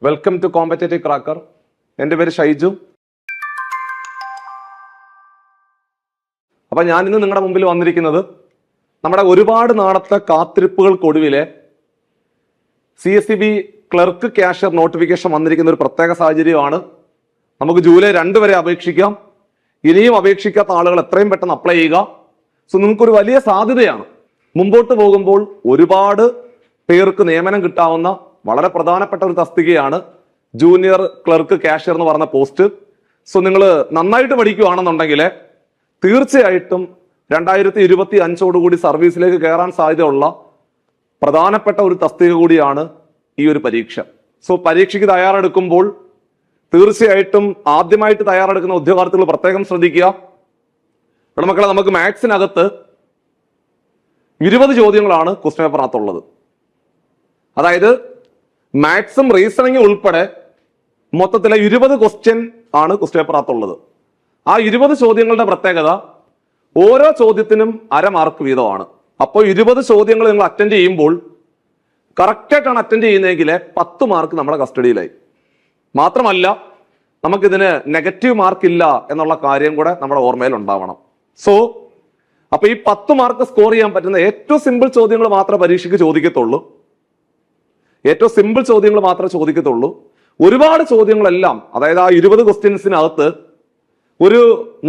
Welcome to competitive cracker. എൻ്റെ പേര് ഷൈജു. അപ്പം ഞാൻ ഇന്ന് നിങ്ങളുടെ മുമ്പിൽ വന്നിരിക്കുന്നത് നമ്മുടെ ഒരുപാട് നാളത്തെ കാത്തിരിപ്പുകൾക്കൊടുവിലെ CSEB ക്ലർക്ക് ക്യാഷ്യർ നോട്ടിഫിക്കേഷൻ വന്നിരിക്കുന്ന ഒരു പ്രത്യേക സാഹചര്യമാണ്. നമുക്ക് ജൂലൈ 2 വരെ അപേക്ഷിക്കാം. ഇനിയും അപേക്ഷിക്കാത്ത ആളുകൾ എത്രയും പെട്ടെന്ന് അപ്ലൈ ചെയ്യുക. സോ നിങ്ങൾക്കൊരു വലിയ സാധ്യതയാണ്. മുമ്പോട്ട് പോകുമ്പോൾ ഒരുപാട് പേർക്ക് നിയമനം കിട്ടാവുന്ന വളരെ പ്രധാനപ്പെട്ട ഒരു തസ്തികയാണ് ജൂനിയർ ക്ലർക്ക് ക്യാഷ്യർ എന്ന് പറഞ്ഞ പോസ്റ്റ്. സോ നിങ്ങൾ നന്നായിട്ട് പഠിക്കുകയാണെന്നുണ്ടെങ്കിൽ തീർച്ചയായിട്ടും 2025 സർവീസിലേക്ക് കയറാൻ സാധ്യതയുള്ള പ്രധാനപ്പെട്ട ഒരു തസ്തിക കൂടിയാണ് ഈ ഒരു പരീക്ഷ. സോ പരീക്ഷയ്ക്ക് തയ്യാറെടുക്കുമ്പോൾ തീർച്ചയായിട്ടും ആദ്യമായിട്ട് തയ്യാറെടുക്കുന്ന ഉദ്യോഗാർത്ഥികൾ പ്രത്യേകം ശ്രദ്ധിക്കുക. ഇവിടെ മക്കളെ, നമുക്ക് മാത്സിനകത്ത് 20 ചോദ്യങ്ങളാണ് ക്വസ്റ്റ്യൻ പേപ്പറിനകത്തുള്ളത്. അതായത് മാത്സും റീസണിങ്ങും ഉൾപ്പെടെ മൊത്തത്തിലെ 20 ക്വസ്റ്റ്യൻ ആണ് ക്വസ്റ്റ്യൻ പേപ്പറിനകത്തുള്ളത്. ആ 20 ചോദ്യങ്ങളുടെ പ്രത്യേകത ഓരോ ചോദ്യത്തിനും 1/2 മാർക്ക് വീതമാണ്. അപ്പോൾ 20 ചോദ്യങ്ങൾ നിങ്ങൾ അറ്റൻഡ് ചെയ്യുമ്പോൾ കറക്റ്റായിട്ടാണ് അറ്റൻഡ് ചെയ്യുന്നതെങ്കിൽ 10 മാർക്ക് നമ്മുടെ കസ്റ്റഡിയിലായി. മാത്രമല്ല നമുക്കിതിന് നെഗറ്റീവ് മാർക്ക് ഇല്ല എന്നുള്ള കാര്യം കൂടെ നമ്മുടെ ഓർമ്മയിൽ ഉണ്ടാവണം. സോ അപ്പൊ ഈ 10 മാർക്ക് സ്കോർ ചെയ്യാൻ പറ്റുന്ന ഏറ്റവും സിമ്പിൾ ചോദ്യങ്ങൾ മാത്രമേ പരീക്ഷയ്ക്ക് ചോദിക്കത്തുള്ളൂ. ഏറ്റവും സിമ്പിൾ ചോദ്യങ്ങൾ മാത്രമേ ചോദിക്കത്തുള്ളൂ. ഒരുപാട് ചോദ്യങ്ങളെല്ലാം, അതായത് ആ 20 ക്വസ്റ്റ്യൻസിനകത്ത് ഒരു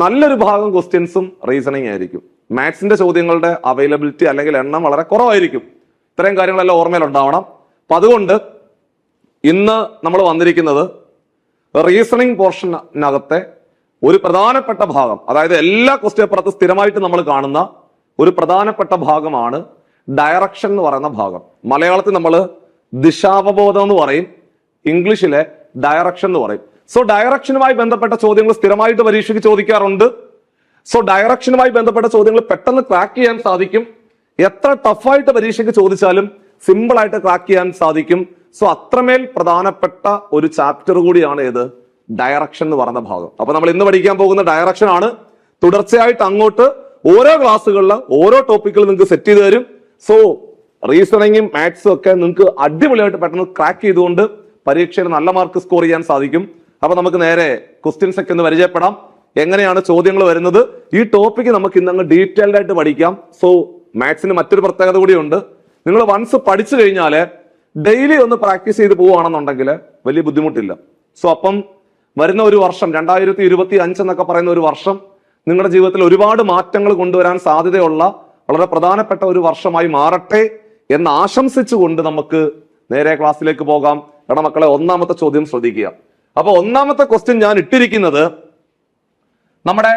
നല്ലൊരു ഭാഗം ക്വസ്റ്റ്യൻസും റീസണിങ് ആയിരിക്കും. മാത്സിന്റെ ചോദ്യങ്ങളുടെ അവൈലബിലിറ്റി അല്ലെങ്കിൽ എണ്ണം വളരെ കുറവായിരിക്കും. ഇത്രയും കാര്യങ്ങളെല്ലാം ഓർമ്മയിൽ ഉണ്ടാവണം. അപ്പൊ അതുകൊണ്ട് ഇന്ന് നമ്മൾ വന്നിരിക്കുന്നത് റീസണിങ് പോർഷനകത്തെ ഒരു പ്രധാനപ്പെട്ട ഭാഗം, അതായത് എല്ലാ ക്വസ്റ്റ്യൻ പേപ്പറിനകത്ത് സ്ഥിരമായിട്ട് നമ്മൾ കാണുന്ന ഒരു പ്രധാനപ്പെട്ട ഭാഗമാണ് ഡയറക്ഷൻ എന്ന് പറയുന്ന ഭാഗം. മലയാളത്തിൽ നമ്മൾ ദിശാവബോധം എന്ന് പറയും, ഇംഗ്ലീഷിലെ ഡയറക്ഷൻ എന്ന് പറയും. സോ ഡയറക്ഷനുമായി ബന്ധപ്പെട്ട ചോദ്യങ്ങൾ സ്ഥിരമായിട്ട് പരീക്ഷയ്ക്ക് ചോദിക്കാറുണ്ട്. സോ ഡയറക്ഷനുമായി ബന്ധപ്പെട്ട ചോദ്യങ്ങൾ പെട്ടെന്ന് ക്രാക്ക് ചെയ്യാൻ സാധിക്കും. എത്ര ടഫായിട്ട് പരീക്ഷയ്ക്ക് ചോദിച്ചാലും സിമ്പിൾ ആയിട്ട് ക്രാക്ക് ചെയ്യാൻ സാധിക്കും. സോ അത്രമേൽ പ്രധാനപ്പെട്ട ഒരു ചാപ്റ്റർ കൂടിയാണ് ഏത്, ഡയറക്ഷൻ എന്ന് പറയുന്ന ഭാഗം. അപ്പൊ നമ്മൾ ഇന്ന് പഠിക്കാൻ പോകുന്ന ഡയറക്ഷൻ ആണ്. തുടർച്ചയായിട്ട് അങ്ങോട്ട് ഓരോ ക്ലാസ്സുകളിൽ ഓരോ ടോപ്പിക്കുകൾ നിങ്ങൾക്ക് സെറ്റ് ചെയ്ത് തരും. സോ റീസണിങ്ങും മാത്സും ഒക്കെ നിങ്ങൾക്ക് അടിപൊളിയായിട്ട് പെട്ടെന്ന് ക്രാക്ക് ചെയ്തുകൊണ്ട് പരീക്ഷയിൽ നല്ല മാർക്ക് സ്കോർ ചെയ്യാൻ സാധിക്കും. അപ്പൊ നമുക്ക് നേരെ ക്വസ്റ്റ്യൻസ് ഒക്കെ ഒന്ന് പരിചയപ്പെടാം. എങ്ങനെയാണ് ചോദ്യങ്ങൾ വരുന്നത്, ഈ ടോപ്പിക്ക് നമുക്ക് ഇന്നങ്ങ് ഡീറ്റെയിൽഡ് ആയിട്ട് പഠിക്കാം. സോ മാത്സിന് മറ്റൊരു പ്രത്യേകത കൂടിയുണ്ട്. നിങ്ങൾ വൺസ് പഠിച്ചു കഴിഞ്ഞാൽ ഡെയിലി ഒന്ന് പ്രാക്ടീസ് ചെയ്ത് പോവുകയാണെന്നുണ്ടെങ്കിൽ വലിയ ബുദ്ധിമുട്ടില്ല. സോ അപ്പം വരുന്ന ഒരു വർഷം 2025 എന്നൊക്കെ പറയുന്ന ഒരു വർഷം നിങ്ങളുടെ ജീവിതത്തിൽ ഒരുപാട് മാറ്റങ്ങൾ കൊണ്ടുവരാൻ സാധ്യതയുള്ള വളരെ പ്രധാനപ്പെട്ട ഒരു വർഷമായി മാറട്ടെ എന്ന് ആശംസിച്ചുകൊണ്ട് നമുക്ക് നേരെ ക്ലാസ്സിലേക്ക് പോകാം. എടാ മക്കളെ, ഒന്നാമത്തെ ചോദ്യം ശ്രദ്ധിക്കുക. അപ്പൊ ഒന്നാമത്തെ ക്വസ്റ്റ്യൻ ഞാൻ ഇട്ടിരിക്കുന്നത് നമ്മുടെ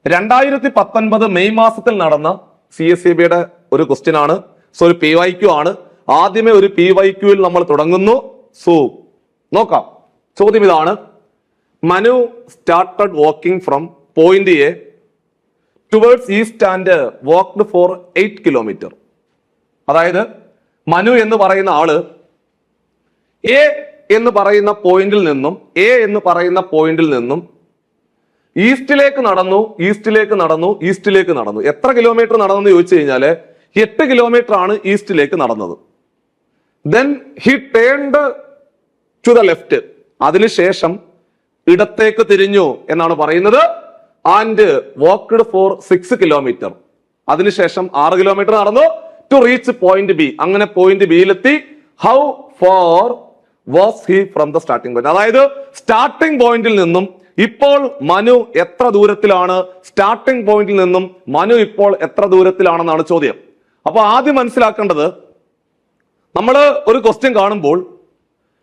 2019 മെയ് മാസത്തിൽ നടന്ന CSEBയുടെ ഒരു ക്വസ്റ്റ്യൻ ആണ്. സോ ഒരു PYQ ആണ്. ആദ്യമേ ഒരു PYQയിൽ നമ്മൾ തുടങ്ങുന്നു. സോ നോക്കാം. ചോദ്യം ഇതാണ്: Manu started walking from point A towards east and walked for 8 kilometre. അതായത് മനു എന്ന് പറയുന്ന ആള് എ എന്ന് പറയുന്ന പോയിന്റിൽ നിന്നും ഈസ്റ്റിലേക്ക് നടന്നു. എത്ര കിലോമീറ്റർ നടന്നു ചോദിച്ചു കഴിഞ്ഞാല് 8 കിലോമീറ്റർ ആണ് ഈസ്റ്റിലേക്ക് നടന്നത്. Then he turned to the left. അതിനുശേഷം ഇടത്തേക്ക് തിരിഞ്ഞു എന്നാണ് പറയുന്നത്. And walked for 6 kilometre. അതിനുശേഷം 6 കിലോമീറ്റർ നടന്നു ടു റീച്ച് പോയിന്റ് ബി. അങ്ങനെ പോയിന്റ് ബിയിലെത്തി. How far was he from the starting point? അതായത് സ്റ്റാർട്ടിംഗ് പോയിന്റിൽ നിന്നും ഇപ്പോൾ മനു എത്ര ദൂരത്തിലാണ്? സ്റ്റാർട്ടിംഗ് പോയിന്റിൽ നിന്നും മനു ഇപ്പോൾ എത്ര ദൂരത്തിലാണെന്നാണ് ചോദ്യം. അപ്പൊ ആദ്യം മനസ്സിലാക്കേണ്ടത്, നമ്മൾ ഒരു ക്വസ്റ്റ്യൻ കാണുമ്പോൾ,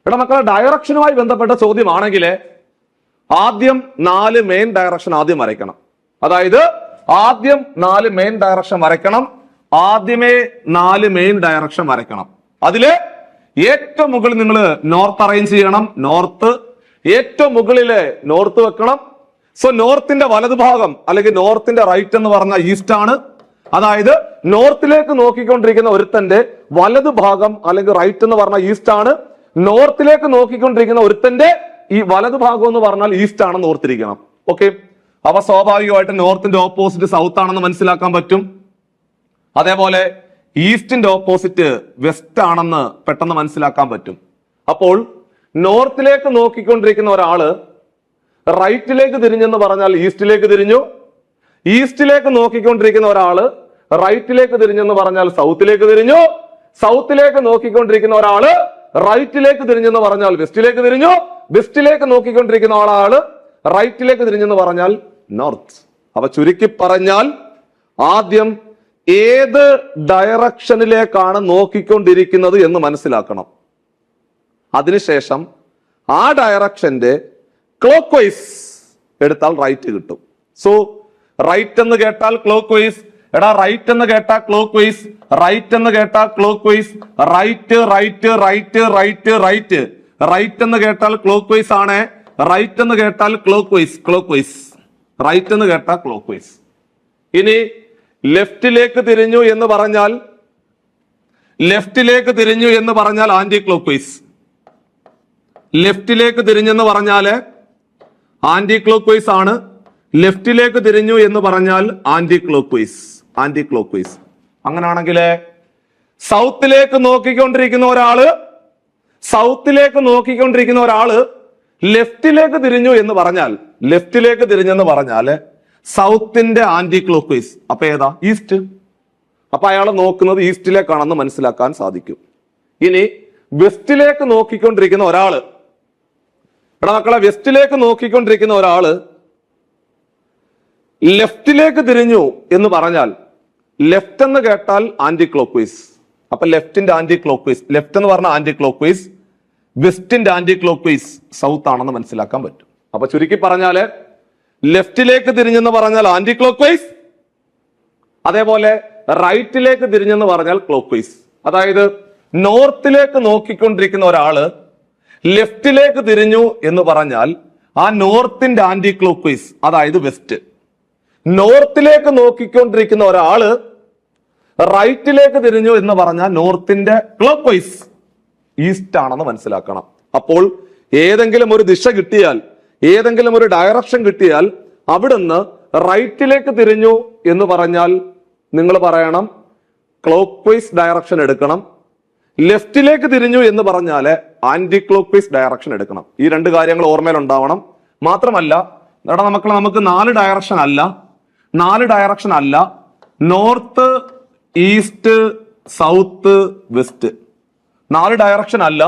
ഇവിടെ മക്കളെ ഡയറക്ഷനുമായി ബന്ധപ്പെട്ട ചോദ്യമാണെങ്കിൽ ആദ്യം 4 മെയിൻ ഡയറക്ഷൻ ആദ്യം വരയ്ക്കണം. അതായത് ആദ്യം 4 മെയിൻ ഡയറക്ഷൻ വരയ്ക്കണം. ആദ്യമേ 4 മെയിൻ ഡയറക്ഷൻ വരയ്ക്കണം. അതില് ഏറ്റവും മുകളിൽ നിങ്ങൾ നോർത്ത് അറേഞ്ച് ചെയ്യണം. നോർത്ത് ഏറ്റവും മുകളില് നോർത്ത് വെക്കണം. സോ നോർത്തിന്റെ വലതുഭാഗം അല്ലെങ്കിൽ നോർത്തിന്റെ റൈറ്റ് എന്ന് പറഞ്ഞ ഈസ്റ്റ് ആണ്. അതായത് നോർത്തിലേക്ക് നോക്കിക്കൊണ്ടിരിക്കുന്ന ഒരുത്തന്റെ വലതുഭാഗം അല്ലെങ്കിൽ റൈറ്റ് എന്ന് പറഞ്ഞ ഈസ്റ്റ് ആണ്. നോർത്തിലേക്ക് നോക്കിക്കൊണ്ടിരിക്കുന്ന ഒരുത്തന്റെ ഈ വലതുഭാഗം എന്ന് പറഞ്ഞാൽ ഈസ്റ്റ് ആണെന്ന് ഓർത്തിരിക്കണം. ഓക്കെ, അപ്പൊ സ്വാഭാവികമായിട്ട് നോർത്തിന്റെ ഓപ്പോസിറ്റ് സൗത്ത് ആണെന്ന് മനസ്സിലാക്കാൻ പറ്റും. അതേപോലെ ഈസ്റ്റിന്റെ ഓപ്പോസിറ്റ് വെസ്റ്റ് ആണെന്ന് പെട്ടെന്ന് മനസ്സിലാക്കാൻ പറ്റും. അപ്പോൾ നോർത്തിലേക്ക് നോക്കിക്കൊണ്ടിരിക്കുന്ന ഒരാള് റൈറ്റിലേക്ക് തിരിഞ്ഞെന്ന് പറഞ്ഞാൽ ഈസ്റ്റിലേക്ക് തിരിഞ്ഞു. ഈസ്റ്റിലേക്ക് നോക്കിക്കൊണ്ടിരിക്കുന്ന ഒരാള് റൈറ്റിലേക്ക് തിരിഞ്ഞെന്ന് പറഞ്ഞാൽ സൗത്തിലേക്ക് തിരിഞ്ഞു. സൗത്തിലേക്ക് നോക്കിക്കൊണ്ടിരിക്കുന്ന ഒരാള് റൈറ്റിലേക്ക് തിരിഞ്ഞെന്ന് പറഞ്ഞാൽ വെസ്റ്റിലേക്ക് തിരിഞ്ഞു. വെസ്റ്റിലേക്ക് നോക്കിക്കൊണ്ടിരിക്കുന്ന ആളാള് റൈറ്റിലേക്ക് തിരിഞ്ഞെന്ന് പറഞ്ഞാൽ നോർത്ത്. അപ്പൊ ചുരുക്കി പറഞ്ഞാൽ ആദ്യം ഏത് ഡയറക്ഷനിലേക്കാണ് നോക്കിക്കൊണ്ടിരിക്കുന്നത് എന്ന് മനസ്സിലാക്കണം. അതിനുശേഷം ആ ഡയറക്ഷന്റെ ക്ലോക്ക് വൈസ് എടുത്താൽ റൈറ്റ് കിട്ടും. സോ റൈറ്റ് എന്ന് കേട്ടാൽ ക്ലോക്ക് വൈസ്, എടാ റൈറ്റ് എന്ന് കേട്ടാൽ ക്ലോക്ക് വൈസ്, റൈറ്റ് എന്ന് കേട്ടാൽ clockwise, right right right right right, right എന്ന് കേട്ടാൽ ക്ലോക്ക് വൈസ് ആണ്, റൈറ്റ് എന്ന് കേട്ടാൽ clockwise, clockwise, right എന്ന് കേട്ടാൽ ക്ലോക്ക് വൈസ്. ഇനി ലെഫ്റ്റിലേക്ക് തിരിഞ്ഞു എന്ന് പറഞ്ഞാൽ, ലെഫ്റ്റിലേക്ക് തിരിഞ്ഞു എന്ന് പറഞ്ഞാൽ ആന്റി ക്ലോക്ക് വൈസ്. ലെഫ്റ്റിലേക്ക് തിരിഞ്ഞെന്ന് പറഞ്ഞാല് ആന്റി ക്ലോക്ക് വൈസ് ആണ്. ലെഫ്റ്റിലേക്ക് തിരിഞ്ഞു എന്ന് പറഞ്ഞാൽ anticlockwise, anticlockwise. അങ്ങനെയാണെങ്കിൽ സൗത്തിലേക്ക് നോക്കിക്കൊണ്ടിരിക്കുന്ന ഒരാള്, സൗത്തിലേക്ക് നോക്കിക്കൊണ്ടിരിക്കുന്ന ഒരാള് ലെഫ്റ്റിലേക്ക് തിരിഞ്ഞു എന്ന് പറഞ്ഞാൽ, ലെഫ്റ്റിലേക്ക് തിരിഞ്ഞെന്ന് പറഞ്ഞാല് സൗത്തിന്റെ ആന്റി ക്ലോക്ക് വൈസ്. അപ്പൊ ഏതാ? ഈസ്റ്റ്. അപ്പൊ അയാൾ നോക്കുന്നത് ഈസ്റ്റിലേക്കാണെന്ന് മനസ്സിലാക്കാൻ സാധിക്കും. ഇനി വെസ്റ്റിലേക്ക് നോക്കിക്കൊണ്ടിരിക്കുന്ന ഒരാള്, എടാ മക്കളെ വെസ്റ്റിലേക്ക് നോക്കിക്കൊണ്ടിരിക്കുന്ന ഒരാള് ലെഫ്റ്റിലേക്ക് തിരിഞ്ഞു എന്ന് പറഞ്ഞാൽ, ലെഫ്റ്റ് എന്ന് കേട്ടാൽ ആന്റി ക്ലോക്ക് വൈസ്. അപ്പൊ ലെഫ്റ്റിന്റെ ആന്റി ക്ലോക്ക് വൈസ്, ലെഫ്റ്റ് എന്ന് പറഞ്ഞാൽ ആന്റി ക്ലോക്ക് വൈസ്, വെസ്റ്റിന്റെ ആന്റി ക്ലോക്ക് വൈസ് സൗത്ത് ആണെന്ന് മനസ്സിലാക്കാൻ പറ്റും. അപ്പൊ ചുരുക്കി പറഞ്ഞാല് ലെഫ്റ്റിലേക്ക് തിരിഞ്ഞെന്ന് പറഞ്ഞാൽ ആന്റി ക്ലോക്ക് വൈസ്, അതേപോലെ റൈറ്റിലേക്ക് തിരിഞ്ഞെന്ന് പറഞ്ഞാൽ ക്ലോക്ക് വൈസ്. അതായത് നോർത്തിലേക്ക് നോക്കിക്കൊണ്ടിരിക്കുന്ന ഒരാള് ലെഫ്റ്റിലേക്ക് തിരിഞ്ഞു എന്ന് പറഞ്ഞാൽ ആ നോർത്തിന്റെ ആന്റി ക്ലോക്ക് വൈസ്, അതായത് വെസ്റ്റ്. നോർത്തിലേക്ക് നോക്കിക്കൊണ്ടിരിക്കുന്ന ഒരാള് റൈറ്റിലേക്ക് തിരിഞ്ഞു എന്ന് പറഞ്ഞാൽ നോർത്തിന്റെ ക്ലോക്ക് വൈസ്, ഈസ്റ്റ് ആണെന്ന് മനസ്സിലാക്കണം. അപ്പോൾ ഏതെങ്കിലും ഒരു ദിശ കിട്ടിയാൽ, ഏതെങ്കിലും ഒരു ഡയറക്ഷൻ കിട്ടിയാൽ അവിടുന്ന് റൈറ്റിലേക്ക് തിരിഞ്ഞു എന്ന് പറഞ്ഞാൽ നിങ്ങൾ പറയണം ക്ലോക്ക് വൈസ് ഡയറക്ഷൻ എടുക്കണം. ലെഫ്റ്റിലേക്ക് തിരിഞ്ഞു എന്ന് പറഞ്ഞാല് ആന്റി ക്ലോക്ക് വൈസ് ഡയറക്ഷൻ എടുക്കണം. ഈ രണ്ട് കാര്യങ്ങൾ ഓർമ്മയിൽ ഉണ്ടാവണം. മാത്രമല്ല എടാ മക്കളെ, നമുക്ക് 4 ഡയറക്ഷൻ അല്ല, 4 ഡയറക്ഷൻ അല്ല, north east south west, 4 direction അല്ല.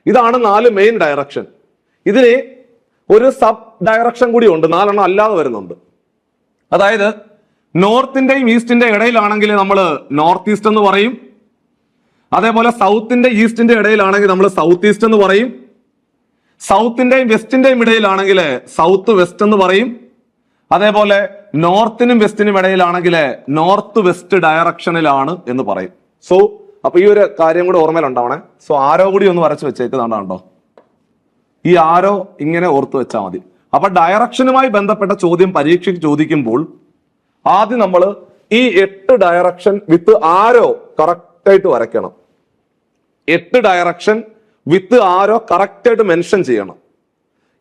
ഇതാണ് 4 മെയിൻ ഡയറക്ഷൻ. ഇതിന് ഒരു സബ് ഡയറക്ഷൻ കൂടി ഉണ്ട്, 4 എണ്ണം അല്ലാതെ വരുന്നുണ്ട്. അതായത് നോർത്തിന്റെയും ഈസ്റ്റിന്റെയും ഇടയിലാണെങ്കിൽ നമ്മൾ നോർത്ത് ഈസ്റ്റ് എന്ന് പറയും. അതേപോലെ സൗത്തിന്റെ ഈസ്റ്റിന്റെ ഇടയിലാണെങ്കിൽ നമ്മൾ സൗത്ത് ഈസ്റ്റ് എന്ന് പറയും. സൗത്തിന്റെയും വെസ്റ്റിന്റെയും ഇടയിലാണെങ്കിൽ സൗത്ത് വെസ്റ്റ് എന്ന് പറയും. അതേപോലെ നോർത്തിനും വെസ്റ്റിനും ഇടയിലാണെങ്കിൽ നോർത്ത് വെസ്റ്റ് ഡയറക്ഷനിലാണ് എന്ന് പറയും. സോ അപ്പൊ ഈ ഒരു കാര്യം കൂടെ ഓർമ്മയിൽ ഉണ്ടാവണേ. സോ ആരോ കൂടി ഒന്ന് വരച്ച് വെച്ചേക്കുന്നുണ്ടോ? ഈ ആരോ ഇങ്ങനെ ഓർത്ത് വെച്ചാൽ മതി. അപ്പൊ ഡയറക്ഷനുമായി ബന്ധപ്പെട്ട ചോദ്യം പരീക്ഷയ്ക്ക് ചോദിക്കുമ്പോൾ ആദ്യം നമ്മൾ ഈ 8 ഡയറക്ഷൻ വിത്ത് ആരോ കറക്റ്റ് ആയിട്ട് വരയ്ക്കണം. 8 ഡയറക്ഷൻ വിത്ത് ആരോ കറക്റ്റ് ആയിട്ട് മെൻഷൻ ചെയ്യണം.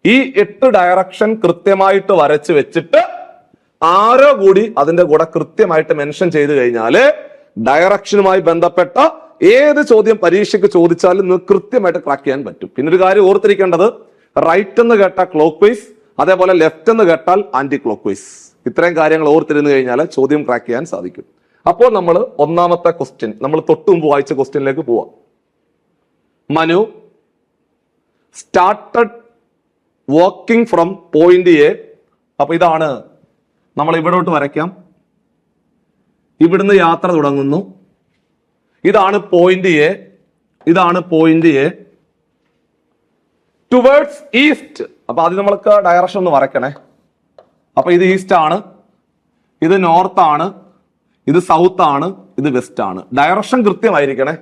ഈ 8 ഡയറക്ഷൻ കൃത്യമായിട്ട് വരച്ച് വെച്ചിട്ട് ആരോ കൂടി അതിന്റെ കൂടെ കൃത്യമായിട്ട് മെൻഷൻ ചെയ്ത് കഴിഞ്ഞാല് ഡയറക്ഷനുമായി ബന്ധപ്പെട്ട ഏത് ചോദ്യം പരീക്ഷയ്ക്ക് ചോദിച്ചാലും നിങ്ങൾക്ക് കൃത്യമായിട്ട് ക്രാക്ക് ചെയ്യാൻ പറ്റും. പിന്നെ ഒരു കാര്യം ഓർത്തിരിക്കേണ്ടത്, റൈറ്റ് എന്ന് കേട്ടാൽ ക്ലോക്ക് വൈസ്, അതേപോലെ ലെഫ്റ്റ് എന്ന് കേട്ടാൽ ആന്റി ക്ലോക്ക് വൈസ്. ഇത്രയും കാര്യങ്ങൾ ഓർത്തിരുന്നു കഴിഞ്ഞാൽ ചോദ്യം ക്രാക്ക് ചെയ്യാൻ സാധിക്കും. അപ്പോൾ നമ്മൾ ഒന്നാമത്തെ ക്വസ്റ്റ്യൻ, നമ്മൾ തൊട്ടു മുമ്പ് വായിച്ച ക്വസ്റ്റ്യനിലേക്ക് പോവാം. Manu started walking from point A. അപ്പൊ ഇതാണ് നമ്മൾ ഇവിടോട്ട് വരയ്ക്കാം. ഇവിടുന്ന് യാത്ര തുടങ്ങുന്നു. ഇതാണ് പോയിന്റ് എ, ഇതാണ് പോയിന്റ് എ. Towards east. അപ്പൊ ആദ്യം നമ്മൾക്ക് ഡയറക്ഷൻ ഒന്ന് വരയ്ക്കണേ. അപ്പൊ ഇത് ഈസ്റ്റ് ആണ്, ഇത് നോർത്ത് ആണ്, ഇത് സൗത്ത് ആണ്, ഇത് വെസ്റ്റ് ആണ്. ഡയറക്ഷൻ കൃത്യമായിരിക്കണേ.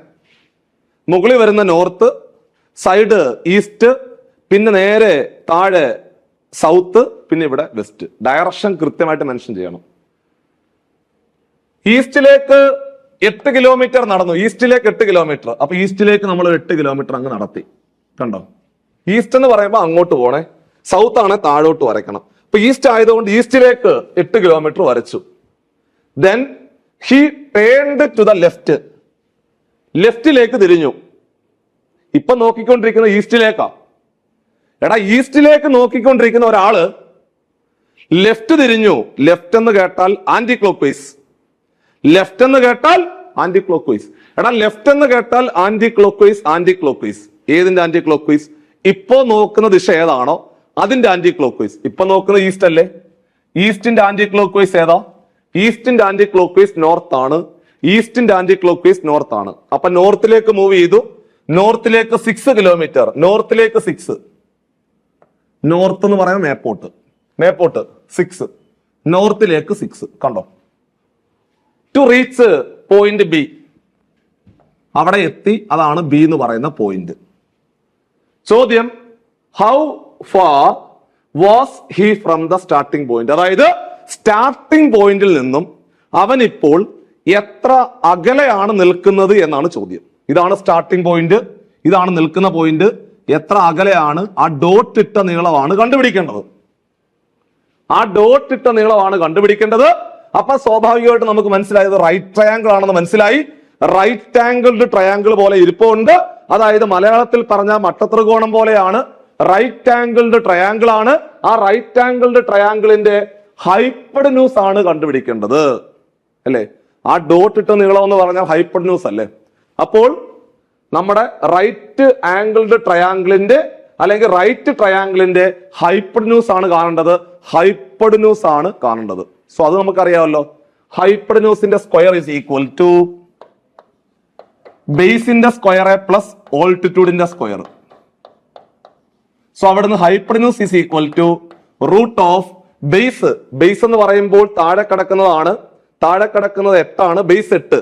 മുകളിൽ വരുന്ന നോർത്ത്, സൈഡ് ഈസ്റ്റ്, പിന്നെ നേരെ താഴെ സൗത്ത്, പിന്നെ ഇവിടെ വെസ്റ്റ്. ഡയറക്ഷൻ കൃത്യമായിട്ട് മെൻഷൻ ചെയ്യണം. ഈസ്റ്റിലേക്ക് 8 കിലോമീറ്റർ നടന്നു. ഈസ്റ്റിലേക്ക് 8 കിലോമീറ്റർ. അപ്പൊ ഈസ്റ്റിലേക്ക് നമ്മൾ 8 കിലോമീറ്റർ അങ്ങ് നടത്തി. കണ്ടോ? ഈസ്റ്റ് എന്ന് പറയുമ്പോൾ അങ്ങോട്ട് പോണേ, സൗത്ത് ആണ് താഴോട്ട് വരയ്ക്കണം. അപ്പൊ ഈസ്റ്റ് ആയതുകൊണ്ട് ഈസ്റ്റിലേക്ക് 8 കിലോമീറ്റർ വരച്ചു. Then he turned to the left. ലെഫ്റ്റിലേക്ക് തിരിഞ്ഞു. ഇപ്പൊ നോക്കിക്കൊണ്ടിരിക്കുന്നത് ഈസ്റ്റിലേക്കാ. എടാ ഈസ്റ്റിലേക്ക് നോക്കിക്കൊണ്ടിരിക്കുന്ന ഒരാള് ലെഫ്റ്റ് തിരിഞ്ഞു. ലെഫ്റ്റ് എന്ന് കേട്ടാൽ ആന്റി ക്ലോക്ക് വൈസ്. ലെഫ്റ്റ് എന്ന് കേട്ടാൽ ആന്റി ക്ലോക്ക് വൈസ്. എടാ ലെഫ്റ്റ് എന്ന് കേട്ടാൽ anticlockwise. Anticlockwise ഏതിന്റെ ആന്റി ക്ലോക്ക് വൈസ്? ഇപ്പോ നോക്കുന്ന ദിശ ഏതാണോ അതിന്റെ ആന്റി ക്ലോക്ക് വൈസ്. ഇപ്പൊ നോക്കുന്ന ഈസ്റ്റ് അല്ലേ? ഈസ്റ്റിന്റെ ആന്റി ക്ലോക്ക് വൈസ് ഏതാ? ഈസ്റ്റിന്റെ ആന്റി ക്ലോക്ക് വൈസ് നോർത്ത് ആണ്. ഈസ്റ്റിന്റെ ആന്റി ക്ലോക്ക് വൈസ് നോർത്ത് ആണ്. അപ്പൊ നോർത്തിലേക്ക് മൂവ് ചെയ്തു. നോർത്തിലേക്ക് 6 കിലോമീറ്റർ. നോർത്തിലേക്ക് 6. നോർത്ത് എന്ന് പറയാൻ മേപ്പോട്ട്. മേപ്പോട്ട് 6. നോർത്തിലേക്ക് 6. കണ്ടോ? To reach point B. അവിടെ എത്തി. അതാണ് ബി എന്ന് പറയുന്ന പോയിന്റ്. ചോദ്യം, how far was he from the starting point? അതായത് സ്റ്റാർട്ടിംഗ് പോയിന്റിൽ നിന്നും അവൻ ഇപ്പോൾ എത്ര അകലെയാണ് നിൽക്കുന്നത് എന്നാണ് ചോദ്യം. ഇതാണ് സ്റ്റാർട്ടിംഗ് പോയിന്റ്, ഇതാണ് നിൽക്കുന്ന പോയിന്റ്. എത്ര അകലെയാണ്? ആ ഡോട്ട് ഇട്ട നീളമാണ് കണ്ടുപിടിക്കേണ്ടത്. ആ ഡോട്ട് ഇട്ട നീളമാണ് കണ്ടുപിടിക്കേണ്ടത്. അപ്പൊ സ്വാഭാവികമായിട്ട് നമുക്ക് മനസ്സിലായത് റൈറ്റ് ട്രയാങ്കിൾ ആണെന്ന് മനസ്സിലായി. റൈറ്റ് ആംഗിൾഡ് ട്രയാങ്കിൾ പോലെ ഇരിപ്പുണ്ട്. അതായത് മലയാളത്തിൽ പറഞ്ഞ മട്ടത്രികോണം പോലെയാണ്. റൈറ്റ് ആംഗിൾഡ് ട്രയാങ്കിൾ ആണ്. ആ റൈറ്റ് ആംഗിൾഡ് ട്രയാങ്കിളിന്റെ ഹൈപ്പഡ്ന്യൂസ് ആണ് കണ്ടുപിടിക്കേണ്ടത്, അല്ലേ? ആ ഡോട്ട് ഇട്ട നീളം എന്ന് പറഞ്ഞാൽ ഹൈപ്പഡ്ന്യൂസ് അല്ലേ? അപ്പോൾ നമ്മുടെ റൈറ്റ് ആംഗിൾഡ് ട്രയാങ്കിളിന്റെ അല്ലെങ്കിൽ റൈറ്റ് ട്രയാങ്കിളിന്റെ ഹൈപ്പഡ്ന്യൂസ് ആണ് കാണേണ്ടത്. ഹൈപ്പഡ്ന്യൂസ് ആണ് കാണേണ്ടത്. സോ അത് നമുക്കറിയാമല്ലോ. ഹൈപ്പഡ്ന്യൂസിന്റെ സ്ക്വയർ ഇസ് ഈക്വൽ ടു ബേസിന്റെ സ്ക്വയർ പ്ലസ് ഓൾട്ടിറ്റ്യൂഡിന്റെ സ്ക്വയർ. സോ അവിടുന്ന് hypotenuse is equal to root of base. Base എന്ന് പറയുമ്പോൾ താഴെ കിടക്കുന്നതാണ്. താഴെ കിടക്കുന്നത് 8 ആണ്. ബേസ് 8.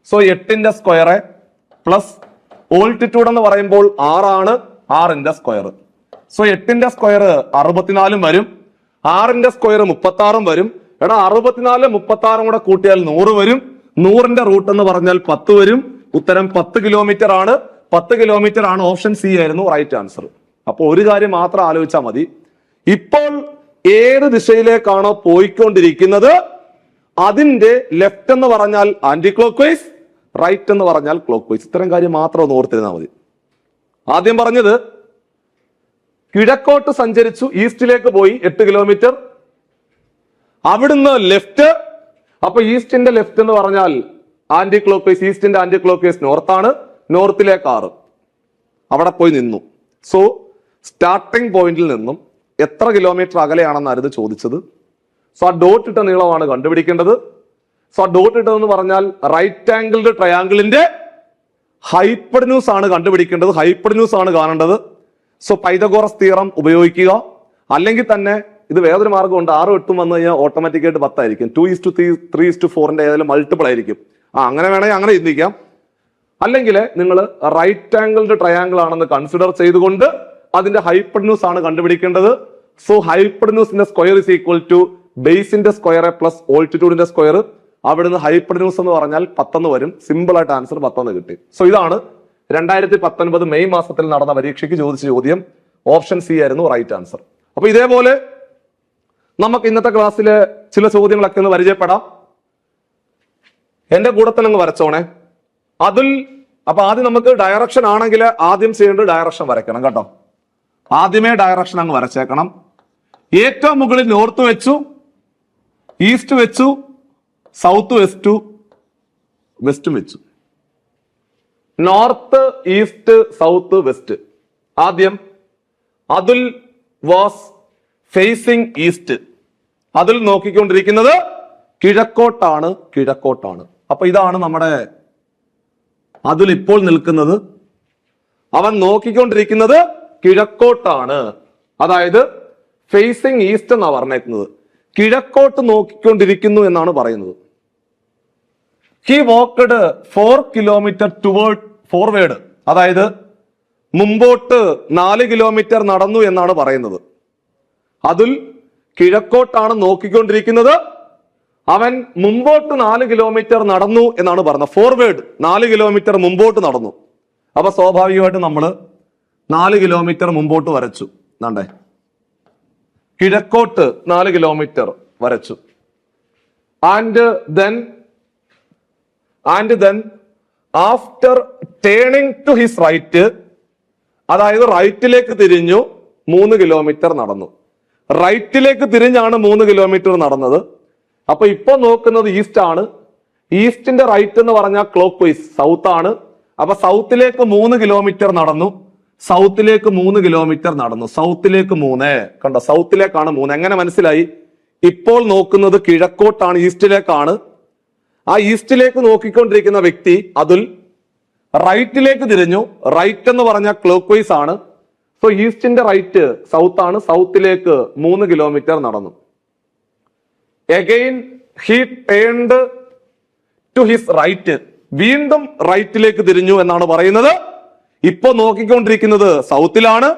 സോ 8ന്റെ സ്ക്വയർ പ്ലസ് ഓൾട്ടിറ്റ്യൂഡ് എന്ന് പറയുമ്പോൾ 6 ആണ്. 6ന്റെ സ്ക്വയർ. സോ 8ന്റെ സ്ക്വയർ 64 വരും. 6ന്റെ സ്ക്വയർ 36 വരും. എടാ 64 36 കൂടെ കൂട്ടിയാൽ 100 വരും. 100ന്റെ റൂട്ട് എന്ന് പറഞ്ഞാൽ 10 വരും. ഉത്തരം 10 കിലോമീറ്റർ ആണ്. 10 കിലോമീറ്റർ ആണ്. ഓപ്ഷൻ സി ആയിരുന്നു റൈറ്റ് ആൻസർ. അപ്പൊ ഒരു കാര്യം മാത്രം ആലോചിച്ചാൽ മതി. ഇപ്പോൾ ഏത് ദിശയിലേക്കാണോ പോയിക്കൊണ്ടിരിക്കുന്നത് അതിന്റെ ലെഫ്റ്റ് എന്ന് പറഞ്ഞാൽ ആന്റി ക്ലോക്ക് വൈസ്, റൈറ്റ് എന്ന് പറഞ്ഞാൽ ക്ലോക്ക് വൈസ്. ഇത്തരം കാര്യം മാത്രം ഒന്ന് ഓർത്തിരുന്നാൽ മതി. ആദ്യം പറഞ്ഞത് കിഴക്കോട്ട് സഞ്ചരിച്ചു, ഈസ്റ്റിലേക്ക് പോയി 8 കിലോമീറ്റർ. അവിടുന്ന് ലെഫ്റ്റ്. അപ്പൊ ഈസ്റ്റിന്റെ ലെഫ്റ്റ് എന്ന് പറഞ്ഞാൽ ആന്റി ക്ലോക്ക് വൈസ്. ഈസ്റ്റിന്റെ ആന്റി ക്ലോക്ക് വൈസ് നോർത്താണ്. നോർത്തിലേക്ക് 6. അവിടെ പോയി നിന്നു. സോ സ്റ്റാർട്ടിംഗ് പോയിന്റിൽ നിന്നും എത്ര കിലോമീറ്റർ അകലെയാണെന്നായിരുന്നു ചോദിച്ചത്. സോ ആ ഡോട്ട് ഇട്ട നീളമാണ് കണ്ടുപിടിക്കേണ്ടത്. സോ ആ ഡോട്ട് ഇട്ടതെന്ന് പറഞ്ഞാൽ റൈറ്റ് ആംഗിൾഡ് ട്രയാങ്കിളിന്റെ ഹൈപ്പഡ്ന്യൂസ് ആണ് കണ്ടുപിടിക്കേണ്ടത്. ഹൈപ്പഡ്ന്യൂസ് ആണ് കാണേണ്ടത്. സോ പൈതഗോറസ് തിയറം ഉപയോഗിക്കുക. അല്ലെങ്കിൽ തന്നെ ഇത് വേറൊരു മാർഗമുണ്ട്. 6 8 വന്നു കഴിഞ്ഞാൽ ഓട്ടോമാറ്റിക്കായിട്ട് 10 ആയിരിക്കും. 2:3:4 ഏതായാലും മൾട്ടിപ്പിൾ ആയിരിക്കും. അങ്ങനെ വേണമെങ്കിൽ അങ്ങനെ ചിന്തിക്കാം. അല്ലെങ്കിൽ നിങ്ങൾ റൈറ്റ് ആംഗിൾഡ് ട്രയാങ്കിൾ ആണെന്ന് കൺസിഡർ ചെയ്തുകൊണ്ട് അതിന്റെ ഹൈപ്പഡ്ന്യൂസ് ആണ് കണ്ടുപിടിക്കേണ്ടത്. സോ ഹൈപ്പഡ്ന്യൂസിന്റെ സ്ക്വയർ ഇസ് ഈക്വൽ ടു ബേസിന്റെ സ്ക്വയർ പ്ലസ് ഓൾട്ടിറ്റ്യൂഡിന്റെ സ്ക്വയർ. അവിടുന്ന് ഹൈപ്പഡ്ന്യൂസ് എന്ന് പറഞ്ഞാൽ 10 വരും. സിമ്പിൾ ആയിട്ട് ആൻസർ 10 കിട്ടി. സോ ഇതാണ് 2019 മെയ് മാസത്തിൽ നടന്ന പരീക്ഷയ്ക്ക് ചോദിച്ച ചോദ്യം. ഓപ്ഷൻ സി ആയിരുന്നു റൈറ്റ് ആൻസർ. അപ്പൊ ഇതേപോലെ നമുക്ക് ഇന്നത്തെ ക്ലാസ്സിലെ ചില ചോദ്യങ്ങളൊക്കെ ഒന്ന് പരിചയപ്പെടാം. എന്റെ കൂടെ തന്നെ അങ്ങ് വരച്ചോണേ. അതിൽ അപ്പൊ ആദ്യം നമുക്ക് ഡയറക്ഷൻ ആണെങ്കിൽ ആദ്യം ചെയ്യേണ്ടത് ഡയറക്ഷൻ വരയ്ക്കണം കേട്ടോ. ആദ്യമേ ഡയറക്ഷൻ അങ്ങ് വരച്ചേക്കണം. ഏറ്റവും മുകളിൽ നോർത്ത് വെച്ചു, ഈസ്റ്റ് വെച്ചു, സൗത്ത് വെസ്റ്റും വെച്ചു. North east south west. ആദ്യം അതുൽ വാസ് ഫേസിംഗ് ഈസ്റ്റ്. അതിൽ നോക്കിക്കൊണ്ടിരിക്കുന്നത് കിഴക്കോട്ടാണ്. അപ്പൊ ഇതാണ് നമ്മുടെ അതിൽ ഇപ്പോൾ നിൽക്കുന്നത്. അവൻ നോക്കിക്കൊണ്ടിരിക്കുന്നത് കിഴക്കോട്ടാണ്. അതായത് ഫേസിംഗ് ഈസ്റ്റ് എന്നാണ് പറഞ്ഞേക്കുന്നത്. കിഴക്കോട്ട് നോക്കിക്കൊണ്ടിരിക്കുന്നു എന്നാണ് പറയുന്നത്. He walked 4 kilometre toward forward. അതായത് മുമ്പോട്ട് 4 കിലോമീറ്റർ നടന്നു എന്നാണ് പറയുന്നത്. അതിൽ കിഴക്കോട്ടാണ് നോക്കിക്കൊണ്ടിരിക്കുന്നത്. അവൻ മുമ്പോട്ട് 4 കിലോമീറ്റർ നടന്നു എന്നാണ് പറഞ്ഞത്. ഫോർവേഡ് 4 കിലോമീറ്റർ മുമ്പോട്ട് നടന്നു. അപ്പൊ സ്വാഭാവികമായിട്ട് നമ്മൾ 4 കിലോമീറ്റർ മുമ്പോട്ട് വരച്ചു. എന്നാണ്ടേ കിഴക്കോട്ട് 4 കിലോമീറ്റർ വരച്ചു. And then after turning to his right, അതായത് റൈറ്റിലേക്ക് തിരിഞ്ഞു. 3 കിലോമീറ്റർ നടന്നു. റൈറ്റിലേക്ക് തിരിഞ്ഞാണ് 3 കിലോമീറ്റർ നടന്നത്. അപ്പൊ ഇപ്പൊ നോക്കുന്നത് ഈസ്റ്റ് ആണ്. ഈസ്റ്റിന്റെ റൈറ്റ് എന്ന് പറഞ്ഞാൽ ക്ലോക്ക് വൈസ് സൗത്ത് ആണ്. അപ്പൊ സൗത്തിലേക്ക് 3 കിലോമീറ്റർ നടന്നു. സൗത്തിലേക്ക് 3 കിലോമീറ്റർ നടന്നു. സൗത്തിലേക്ക് 3 കണ്ടോ, സൗത്തിലേക്കാണ് 3. എങ്ങനെ മനസ്സിലായി? ഇപ്പോൾ നോക്കുന്നത് കിഴക്കോട്ടാണ്, ഈസ്റ്റിലേക്കാണ്. ആ ഈസ്റ്റിലേക്ക് നോക്കിക്കൊണ്ടിരിക്കുന്ന വ്യക്തി അതുൽ റൈറ്റിലേക്ക് തിരിഞ്ഞു. റൈറ്റ് എന്ന് പറഞ്ഞാൽ ക്ലോക്ക് വൈസ് ആണ്. സോ ഈസ്റ്റിന്റെ റൈറ്റ് സൗത്ത് ആണ്. സൗത്തിലേക്ക് 3 കിലോമീറ്റർ നടന്നു. Again he turned to his right. വീണ്ടും റൈറ്റിലേക്ക് തിരിഞ്ഞു എന്നാണ് പറയുന്നത്. ഇപ്പൊ നോക്കിക്കൊണ്ടിരിക്കുന്നത് സൗത്തിലാണ്.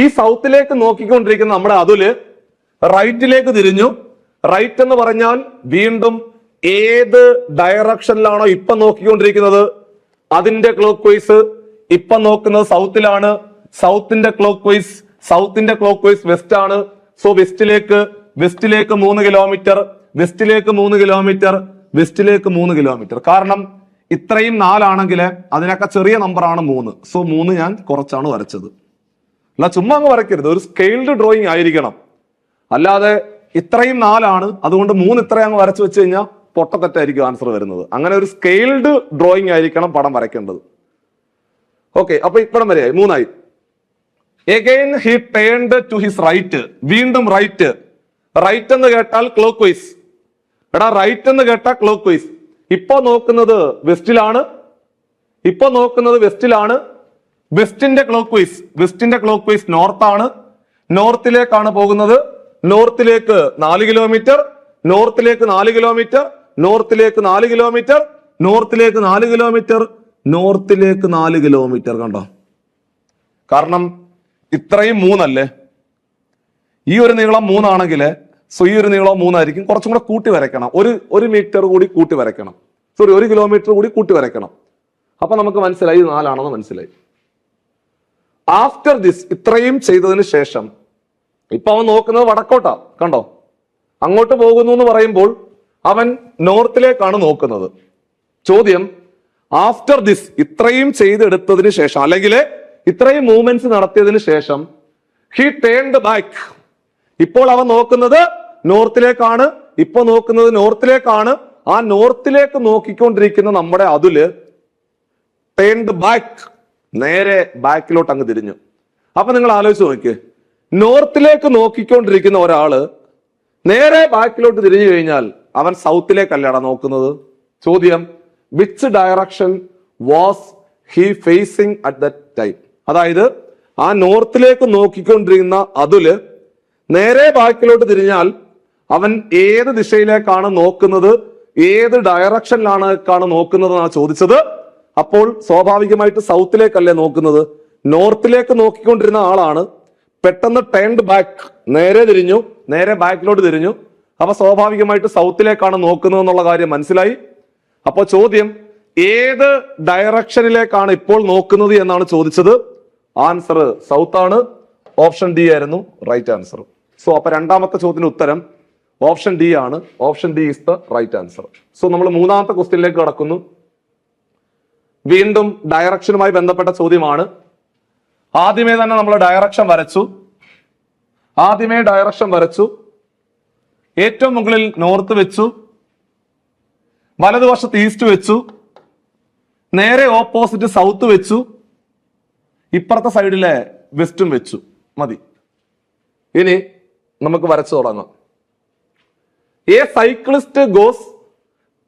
ഈ സൗത്തിലേക്ക് നോക്കിക്കൊണ്ടിരിക്കുന്ന നമ്മുടെ അതുല് റൈറ്റിലേക്ക് തിരിഞ്ഞു. റൈറ്റ് എന്ന് പറഞ്ഞാൽ വീണ്ടും ഏത് ഡയറക്ഷനിലാണോ ഇപ്പൊ നോക്കിക്കൊണ്ടിരിക്കുന്നത് അതിന്റെ ക്ലോക്ക് വൈസ്. ഇപ്പൊ നോക്കുന്നത് സൗത്തിലാണ്. സൗത്തിന്റെ ക്ലോക്ക് വൈസ് വെസ്റ്റ് ആണ്. സോ വെസ്റ്റിലേക്ക് 3 കിലോമീറ്റർ, വെസ്റ്റിലേക്ക് 3 കിലോമീറ്റർ, വെസ്റ്റിലേക്ക് 3 കിലോമീറ്റർ. കാരണം ഇത്രയും 4 ആണെങ്കിൽ അതിനൊക്കെ ചെറിയ നമ്പറാണ് 3. സോ 3 ഞാൻ കുറച്ചാണ് വരച്ചത്. അല്ല ചുമ്മാ അങ്ങ് വരയ്ക്കരുത്, ഒരു സ്കെയിൽഡ് ഡ്രോയിങ് ആയിരിക്കണം. അല്ലാതെ ഇത്രയും 4 ആണ് അതുകൊണ്ട് 3 ഇത്രയും അങ്ങ് വരച്ചു വെച്ച് കഴിഞ്ഞാൽ പൊട്ടത്തെറ്റായിരിക്കും ആൻസർ വരുന്നത്. അങ്ങനെ ഒരു സ്കെയിൽഡ് ഡ്രോയിങ് ആയിരിക്കണം പടം വരയ്ക്കേണ്ടത്. ഓക്കെ, അപ്പൊ ഇപ്പടം വരെയായി, 3 ആയി. Again he turned to his right. വീണ്ടും റൈറ്റ്. റൈറ്റ് എന്ന് കേട്ടാൽ ക്ലോക്ക് വൈസ്. എടാ റൈറ്റ് എന്ന് കേട്ടാൽ ക്ലോക്ക് വൈസ്. ഇപ്പൊ നോക്കുന്നത് വെസ്റ്റിലാണ്. വെസ്റ്റിന്റെ ക്ലോക്ക് വൈസ് നോർത്ത് ആണ്. നോർത്തിലേക്കാണ് പോകുന്നത്. നോർത്തിലേക്ക് 4 കിലോമീറ്റർ, നോർത്തിലേക്ക് 4 കിലോമീറ്റർ, നോർത്തിലേക്ക് 4 കിലോമീറ്റർ, നോർത്തിലേക്ക് 4 കിലോമീറ്റർ, നോർത്തിലേക്ക് 4 കിലോമീറ്റർ. കണ്ടോ, കാരണം ഇത്രയും 3 അല്ലേ? ഈ ഒരു നീളം 3 ആണെങ്കിൽ സോ ഈ ഒരു നീളം 3 ആയിരിക്കും. കുറച്ചും കൂടെ കൂട്ടി വരയ്ക്കണം. ഒരു മീറ്റർ കൂടി കൂട്ടി വരയ്ക്കണം. 1 കിലോമീറ്റർ കൂടി കൂട്ടി വരയ്ക്കണം. അപ്പൊ നമുക്ക് മനസ്സിലായി 4 ആണെന്ന് മനസ്സിലായി. ആഫ്റ്റർ ദിസ്, ഇത്രയും ചെയ്തതിന് ശേഷം ഇപ്പൊ അവൻ നോക്കുന്നത് വടക്കോട്ടാ. കണ്ടോ, അങ്ങോട്ട് പോകുന്നു എന്ന് പറയുമ്പോൾ അവൻ നോർത്തിലേക്കാണ് നോക്കുന്നത്. ചോദ്യം, ആഫ്റ്റർ ദിസ്, ഇത്രയും ചെയ്തെടുത്തതിന് ശേഷം അല്ലെങ്കിൽ ഇത്രയും മൂവ്മെന്റ്സ് നടത്തിയതിന് ശേഷം ഹി ടേൺഡ് ബാക്ക്. ഇപ്പോൾ അവൻ നോക്കുന്നത് നോർത്തിലേക്കാണ്. ഇപ്പൊ നോക്കുന്നത് നോർത്തിലേക്കാണ്. ആ നോർത്തിലേക്ക് നോക്കിക്കൊണ്ടിരിക്കുന്ന നമ്മുടെ അതുല് ടേൺഡ് ബാക്ക്, നേരെ ബാക്കിലോട്ട് അങ്ങ് തിരിഞ്ഞു. അപ്പൊ നിങ്ങൾ ആലോചിച്ച് നോക്കിയേ, നോർത്തിലേക്ക് നോക്കിക്കൊണ്ടിരിക്കുന്ന ഒരാള് നേരെ ബാക്കിലോട്ട് തിരിഞ്ഞു കഴിഞ്ഞാൽ അവൻ സൗത്തിലേക്കല്ലടാ നോക്കുന്നത്. ചോദ്യം, which direction was he facing at that time? അതായത് ആ നോർത്തിലേക്ക് നോക്കിക്കൊണ്ടിരിക്കുന്ന അതുല് നേരെ ബാക്കിലോട്ട് തിരിഞ്ഞാൽ അവൻ ഏത് ദിശയിലേക്കാണ് നോക്കുന്നത്, ഏത് ഡയറക്ഷനിലാണ് നോക്കുന്നത് എന്നാണ് ചോദിച്ചത്. അപ്പോൾ സ്വാഭാവികമായിട്ട് സൗത്തിലേക്കല്ലേ നോക്കുന്നത്, നോർത്തിലേക്ക് നോക്കിക്കൊണ്ടിരുന്ന ആളാണ്. പെട്ടെന്ന് ടേൺഡ് ബാക്ക്, നേരെ തിരിഞ്ഞു, നേരെ ബാക്കിലോട്ട് തിരിഞ്ഞു. അപ്പൊ സ്വാഭാവികമായിട്ട് സൗത്തിലേക്കാണ് നോക്കുന്നത് എന്നുള്ള കാര്യം മനസ്സിലായി. അപ്പൊ ചോദ്യം, ഏത് ഡയറക്ഷനിലേക്കാണ് ഇപ്പോൾ നോക്കുന്നത് എന്നാണ് ചോദിച്ചത്. ആൻസർ സൗത്ത് ആണ്. ഓപ്ഷൻ ഡി ആയിരുന്നു റൈറ്റ് ആൻസർ. സോ അപ്പൊ രണ്ടാമത്തെ ചോദ്യത്തിന് ഉത്തരം ഓപ്ഷൻ ഡി ആണ്. Option D is the right answer. So നമ്മൾ മൂന്നാമത്തെ ക്വസ്റ്റ്യനിലേക്ക് കടക്കുന്നു. വീണ്ടും ഡയറക്ഷനുമായി ബന്ധപ്പെട്ട ചോദ്യമാണ്. ആദ്യമേ തന്നെ നമ്മൾ ഡയറക്ഷൻ വരച്ചു. ഏറ്റവും മുകളിൽ നോർത്ത് വെച്ചു, വലതുവശത്ത് ഈസ്റ്റ് വെച്ചു, നേരെ ഓപ്പോസിറ്റ് സൗത്ത് വെച്ചു, ഇപ്പുറത്തെ സൈഡിലെ വെസ്റ്റും വെച്ചു. മതി. ഇനി നമുക്ക് വരച്ചു തുടങ്ങാം. A cyclist goes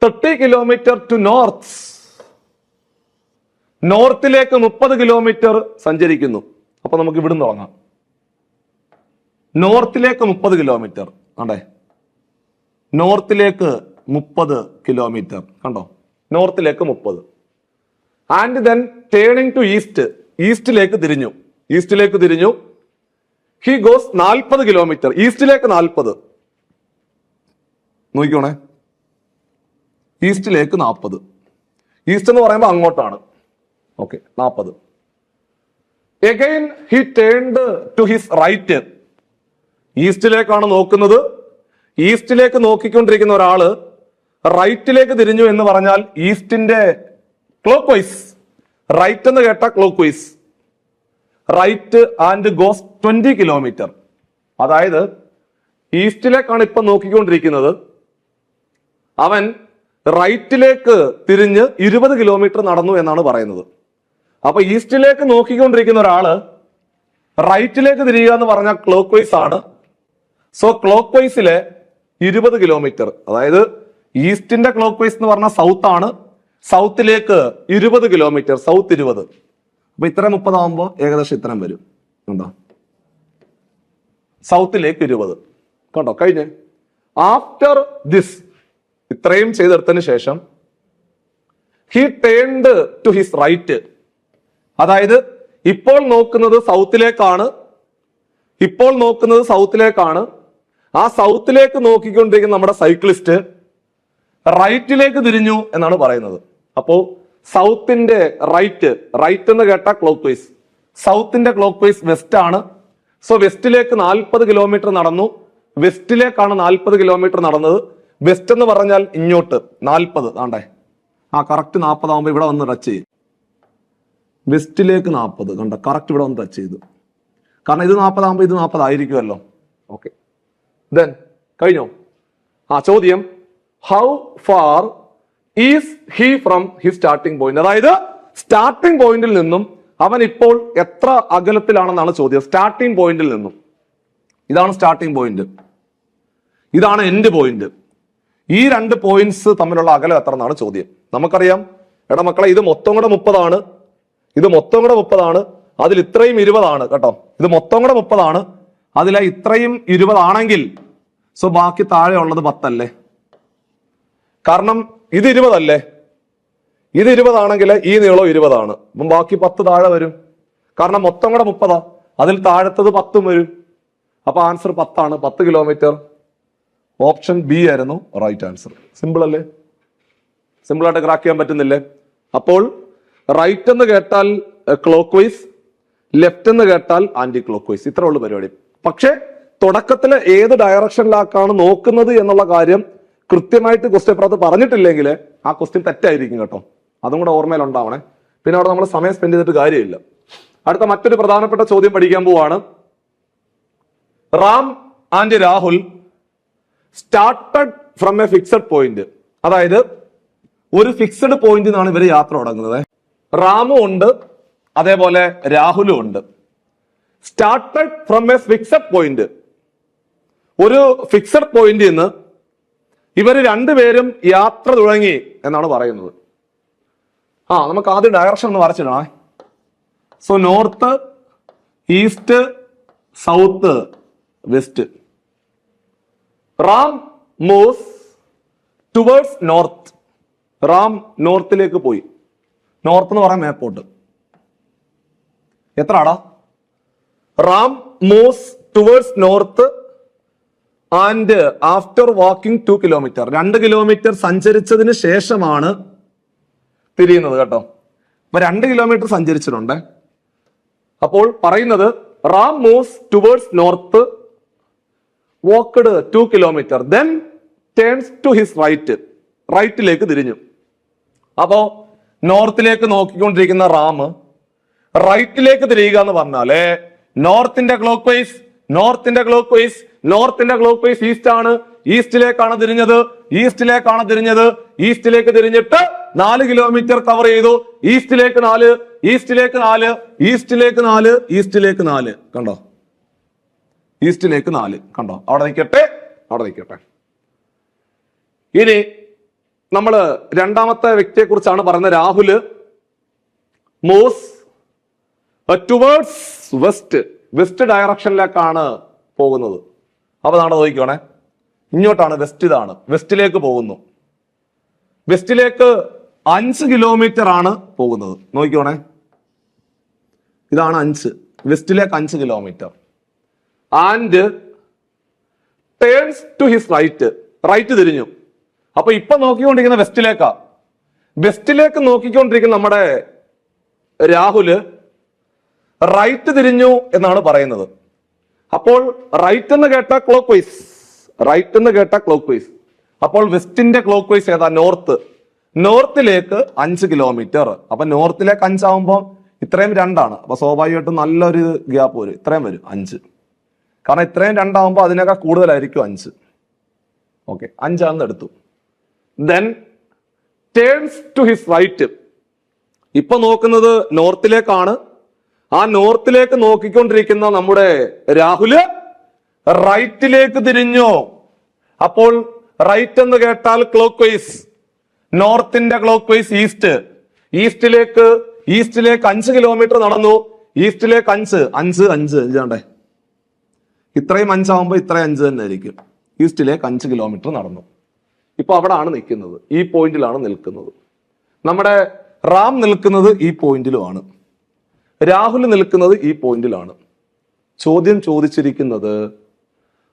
30 kilometre to north. നോർത്തിലേക്ക് 30 കിലോമീറ്റർ സഞ്ചരിക്കുന്നു. അപ്പൊ നമുക്ക് ഇവിടുന്ന് തുടങ്ങാം. നോർത്തിലേക്ക് 30 കിലോമീറ്റർ. കണ്ടേ, നോർത്തിലേക്ക് 30 കിലോമീറ്റർ. കണ്ടോ, നോർത്തിലേക്ക് 30. And then turning to east, ഈസ്റ്റിലേക്ക് തിരിഞ്ഞു. He goes 40 kilometre. ഈസ്റ്റിലേക്ക് 40. നോക്കിക്കോണേ, ഈസ്റ്റിലേക്ക് 40. ഈസ്റ്റ് എന്ന് പറയുമ്പോൾ അങ്ങോട്ടാണ്. Okay, 40. Again he turned to his right. ഈസ്റ്റിലേക്കാണ് നോക്കുന്നത്. ഈസ്റ്റിലേക്ക് നോക്കിക്കൊണ്ടിരിക്കുന്ന ഒരാള് റൈറ്റിലേക്ക് തിരിഞ്ഞു എന്ന് പറഞ്ഞാൽ ഈസ്റ്റിന്റെ ക്ലോക്ക് വൈസ്. റൈറ്റ് എന്ന് കേട്ട clockwise. Right and goes 20 kilometre. അതായത് ഈസ്റ്റിലേക്കാണ് ഇപ്പൊ നോക്കിക്കൊണ്ടിരിക്കുന്നത്. അവൻ റൈറ്റിലേക്ക് തിരിഞ്ഞ് 20 കിലോമീറ്റർ നടന്നു എന്നാണ് പറയുന്നത്. അപ്പൊ ഈസ്റ്റിലേക്ക് നോക്കിക്കൊണ്ടിരിക്കുന്ന ഒരാള് റൈറ്റിലേക്ക് തിരിയുക എന്ന് പറഞ്ഞാൽ ക്ലോക്ക് വൈസ് ആണ്. സോ ക്ലോക്ക് വൈസിലെ 20 കിലോമീറ്റർ, അതായത് ഈസ്റ്റിന്റെ ക്ലോക്ക് വൈസ് എന്ന് പറഞ്ഞാൽ സൗത്ത് ആണ്, സൗത്തിലേക്ക് 20 കിലോമീറ്റർ, സൗത്ത് 20. അപ്പൊ ഇത്ര 30 ആവുമ്പോ ഏകദേശം ഇത്രയും വരും. കണ്ടോ, സൗത്തിലേക്ക് 20. കണ്ടോ, കഴിഞ്ഞ്. ആഫ്റ്റർ ദിസ്, ഇത്രയും ചെയ്തെടുത്തതിന് ശേഷം he turned to his right. അതായത് ഇപ്പോൾ നോക്കുന്നത് സൗത്തിലേക്കാണ്, ഇപ്പോൾ നോക്കുന്നത് സൗത്തിലേക്കാണ്. ആ സൗത്തിലേക്ക് നോക്കിക്കൊണ്ടിരിക്കുന്ന നമ്മുടെ സൈക്ലിസ്റ്റ് റൈറ്റിലേക്ക് തിരിഞ്ഞു എന്നാണ് പറയുന്നത്. അപ്പോ സൗത്തിന്റെ റൈറ്റ്, റൈറ്റ് എന്ന് കേട്ട ക്ലോക്ക് വൈസ്, സൗത്തിന്റെ ക്ലോക്ക് വൈസ് വെസ്റ്റ് ആണ്. സോ വെസ്റ്റിലേക്ക് 40 കിലോമീറ്റർ നടന്നു. വെസ്റ്റിലേക്കാണ് 40 കിലോമീറ്റർ നടന്നത്. വെസ്റ്റ് എന്ന് പറഞ്ഞാൽ ഇങ്ങോട്ട് 40. ആണ്ടേ, ആ കറക്റ്റ് 40 ആവുമ്പോ ഇവിടെ വന്ന് ടച്ച് ചെയ്യും. വെസ്റ്റിലേക്ക് 40, കണ്ട കറക്റ്റ് ഇവിടെ വന്ന് ടച്ച് ചെയ്തു. കാരണം ഇത് 40 ആകുമ്പോൾ ഇത് 40 ആയിരിക്കുമല്ലോ. ഓക്കെ, ദെൻ കഴിഞ്ഞോ? ആ ചോദ്യം, how far is he from his starting point. അതായത് സ്റ്റാർട്ടിംഗ് പോയിന്റിൽ നിന്നും അവൻ ഇപ്പോൾ എത്ര അകലത്തിലാണെന്നാണ് ചോദ്യം. സ്റ്റാർട്ടിംഗ് പോയിന്റിൽ നിന്നും, ഇതാണ് സ്റ്റാർട്ടിംഗ് പോയിന്റ്, ഇതാണ് എൻഡ് പോയിന്റ്. ഈ രണ്ട് പോയിന്റ്സ് തമ്മിലുള്ള അകലം എത്ര എന്നാണ് ചോദ്യം. നമുക്കറിയാം, എടാ മക്കളെ, ഇത് മൊത്തം കൂടെ 30 ആണ്, ഇത് മൊത്തം കൂടെ 30 ആണ്, അതിൽ ഇത്രയും 20 ആണ് കേട്ടോ. ഇത് മൊത്തം കൂടെ 30 ആണ്, അതിലെ ഇത്രയും 20 ആണെങ്കിൽ സോ ബാക്കി താഴെ ഉള്ളത് 10 അല്ലേ? കാരണം ഇത് 20 അല്ലേ? ഇത് 20 ആണെങ്കിൽ ഈ നീളം 20 ആണ്. അപ്പം ബാക്കി 10 താഴെ വരും. കാരണം മൊത്തം കൂടെ 30, അതിൽ താഴത്തത് 10 വരും. അപ്പൊ ആൻസർ 10 ആണ്, 10 കിലോമീറ്റർ. ഓപ്ഷൻ ബി ആയിരുന്നു റൈറ്റ് ആൻസർ. സിമ്പിൾ അല്ലേ? സിമ്പിൾ ആയിട്ട് ക്രാക്ക് ചെയ്യാൻ പറ്റുന്നില്ലേ? അപ്പോൾ റൈറ്റ് എന്ന് കേട്ടാൽ ക്ലോക്ക് വൈസ്, ലെഫ്റ്റ് എന്ന് കേട്ടാൽ ആന്റി ക്ലോക്ക് വൈസ്. ഇത്ര ഉള്ളു പരിപാടി. പക്ഷെ തുടക്കത്തിൽ ഏത് ഡയറക്ഷനിലാക്കാണ് നോക്കുന്നത് എന്നുള്ള കാര്യം കൃത്യമായിട്ട് ക്വസ്റ്റ്യൻ പേപ്പറിനകത്ത് പറഞ്ഞിട്ടില്ലെങ്കിൽ ആ ക്വസ്റ്റ്യൻ തെറ്റായിരിക്കും കേട്ടോ. അതും കൂടെ ഓർമ്മയിൽ ഉണ്ടാവണേ. പിന്നെ അവിടെ നമ്മൾ സമയം സ്പെൻഡ് ചെയ്തിട്ട് കാര്യമില്ല. അടുത്ത മറ്റൊരു പ്രധാനപ്പെട്ട ചോദ്യം പഠിക്കാൻ പോവാണ്. Ram and Rahul started from A fixed point. അതായത് ഒരു ഫിക്സഡ് പോയിന്റിൽ നിന്നാണ് ഇവര് യാത്ര തുടങ്ങുന്നത്. റാമും ഉണ്ട്, അതേപോലെ രാഹുലും ഉണ്ട്. Started from A fixed point, ഒരു ഫിക്സഡ് പോയിന്റിൽ നിന്ന് ഇവര് രണ്ടുപേരും യാത്ര തുടങ്ങി എന്നാണ് പറയുന്നത്. നമുക്ക് ആദ്യം ഡയറക്ഷൻ ഒന്ന് വരച്ചിടണേ. So north, east, south, west. Ram moves towards north. Ram നോർത്തിലേക്ക് പോയി. നോർത്ത് എന്ന് പറയാൻ മേപ്പോട്ട്. എത്ര ആടാ? Ram moves towards north and after walking 2 kilometre. 2 kilometre സഞ്ചരിച്ചതിന് ശേഷമാണ് തിരിയുന്നത് കേട്ടോ. അപ്പൊ 2 കിലോമീറ്റർ സഞ്ചരിച്ചിട്ടുണ്ട്. അപ്പോൾ പറയുന്നത് Ram moves towards north, walked 2 kilometre, then turns to his right. റൈറ്റിലേക്ക് തിരിഞ്ഞു. അപ്പോ നോർത്തിലേക്ക് നോക്കിക്കൊണ്ടിരിക്കുന്ന റാം റൈറ്റിലേക്ക് തിരിയുക എന്ന് പറഞ്ഞാല് നോർത്തിന്റെ ക്ലോക്ക് വൈസ്, നോർത്തിന്റെ ക്ലോക്ക് വൈസ്, നോർത്തിന്റെ ക്ലോക്ക് വൈസ് ഈസ്റ്റ് ആണ്. ഈസ്റ്റിലേക്കാണ് തിരിഞ്ഞത്, ഈസ്റ്റിലേക്കാണ് തിരിഞ്ഞത്. ഈസ്റ്റിലേക്ക് തിരിഞ്ഞിട്ട് 4 കിലോമീറ്റർ കവർ ചെയ്തു. ഈസ്റ്റിലേക്ക് 4, ഈസ്റ്റിലേക്ക് 4, ഈസ്റ്റിലേക്ക് 4, ഈസ്റ്റിലേക്ക് 4. കണ്ടോ? ഈസ്റ്റിലേക്ക് 4. കണ്ടോ? അവിടെ നിൽക്കട്ടെ, അവിടെ നിൽക്കട്ടെ. ഇനി നമ്മള് രണ്ടാമത്തെ വ്യക്തിയെ കുറിച്ചാണ് പറയുന്നത്. Rahul moves towards west, west ഡയറക്ഷനിലേക്കാണ് പോകുന്നത്. അപ്പൊ നാളെ നോക്കിക്കോണേ, ഇങ്ങോട്ടാണ് വെസ്റ്റ്, ഇതാണ് വെസ്റ്റിലേക്ക് പോകുന്നു. വെസ്റ്റിലേക്ക് 5 കിലോമീറ്റർ ആണ് പോകുന്നത്. നോക്കിക്കോണേ, ഇതാണ് 5, വെസ്റ്റിലേക്ക് 5 kilometre. And turns to his right, right തിരിഞ്ഞു. അപ്പൊ ഇപ്പൊ നോക്കിക്കൊണ്ടിരിക്കുന്ന വെസ്റ്റിലേക്കാ. വെസ്റ്റിലേക്ക് നോക്കിക്കൊണ്ടിരിക്കുന്ന നമ്മുടെ രാഹുല് റൈറ്റ് തിരിഞ്ഞു എന്നാണ് പറയുന്നത്. അപ്പോൾ റൈറ്റ് എന്ന് കേട്ട ക്ലോക്ക് വൈസ്, റൈറ്റ് എന്ന് കേട്ട ക്ലോക്ക് വൈസ്. അപ്പോൾ വെസ്റ്റിന്റെ ക്ലോക്ക് വൈസ് ഏതാ? നോർത്ത്. നോർത്തിലേക്ക് 5 കിലോമീറ്റർ. അപ്പൊ നോർത്തിലേക്ക് 5 ആവുമ്പോൾ ഇത്രയും 2ആണ്. അപ്പൊ സ്വാഭാവികമായിട്ടും നല്ലൊരു ഗ്യാപ്പ് വരും. ഇത്രയും വരും 5. കാരണം ഇത്രയും 2ആകുമ്പോൾ അതിനേക്കാൾ കൂടുതലായിരിക്കും 5. ഓക്കെ, 5 എടുത്തു. Then turns to his right. ഇപ്പൊ നോക്കുന്നത് നോർത്തിലേക്കാണ്. ആ നോർത്തിലേക്ക് നോക്കിക്കൊണ്ടിരിക്കുന്ന നമ്മുടെ രാഹുല് റൈറ്റിലേക്ക് തിരിഞ്ഞു. അപ്പോൾ റൈറ്റ് എന്ന് കേട്ടാൽ ക്ലോക്ക് വൈസ്, നോർത്തിന്റെ ക്ലോക്ക് വൈസ് ഈസ്റ്റ്. ഈസ്റ്റിലേക്ക് 5 കിലോമീറ്റർ നടന്നു. ഈസ്റ്റിലേക്ക് 5 ഇതാണ്ടേ, ഇത്രയും 5 ആവുമ്പോൾ ഇത്രയും 5 തന്നെ ആയിരിക്കും. ഈസ്റ്റിലേക്ക് 5 കിലോമീറ്റർ നടന്നു. ഇപ്പൊ അവിടാണ് നിൽക്കുന്നത്, ഈ പോയിന്റിലാണ് നിൽക്കുന്നത്. നമ്മുടെ റാം നിൽക്കുന്നത് ഈ പോയിന്റിലുമാണ്, രാഹുൽ നിൽക്കുന്നത് ഈ പോയിന്റിലാണ്. ചോദ്യം ചോദിച്ചിരിക്കുന്നത്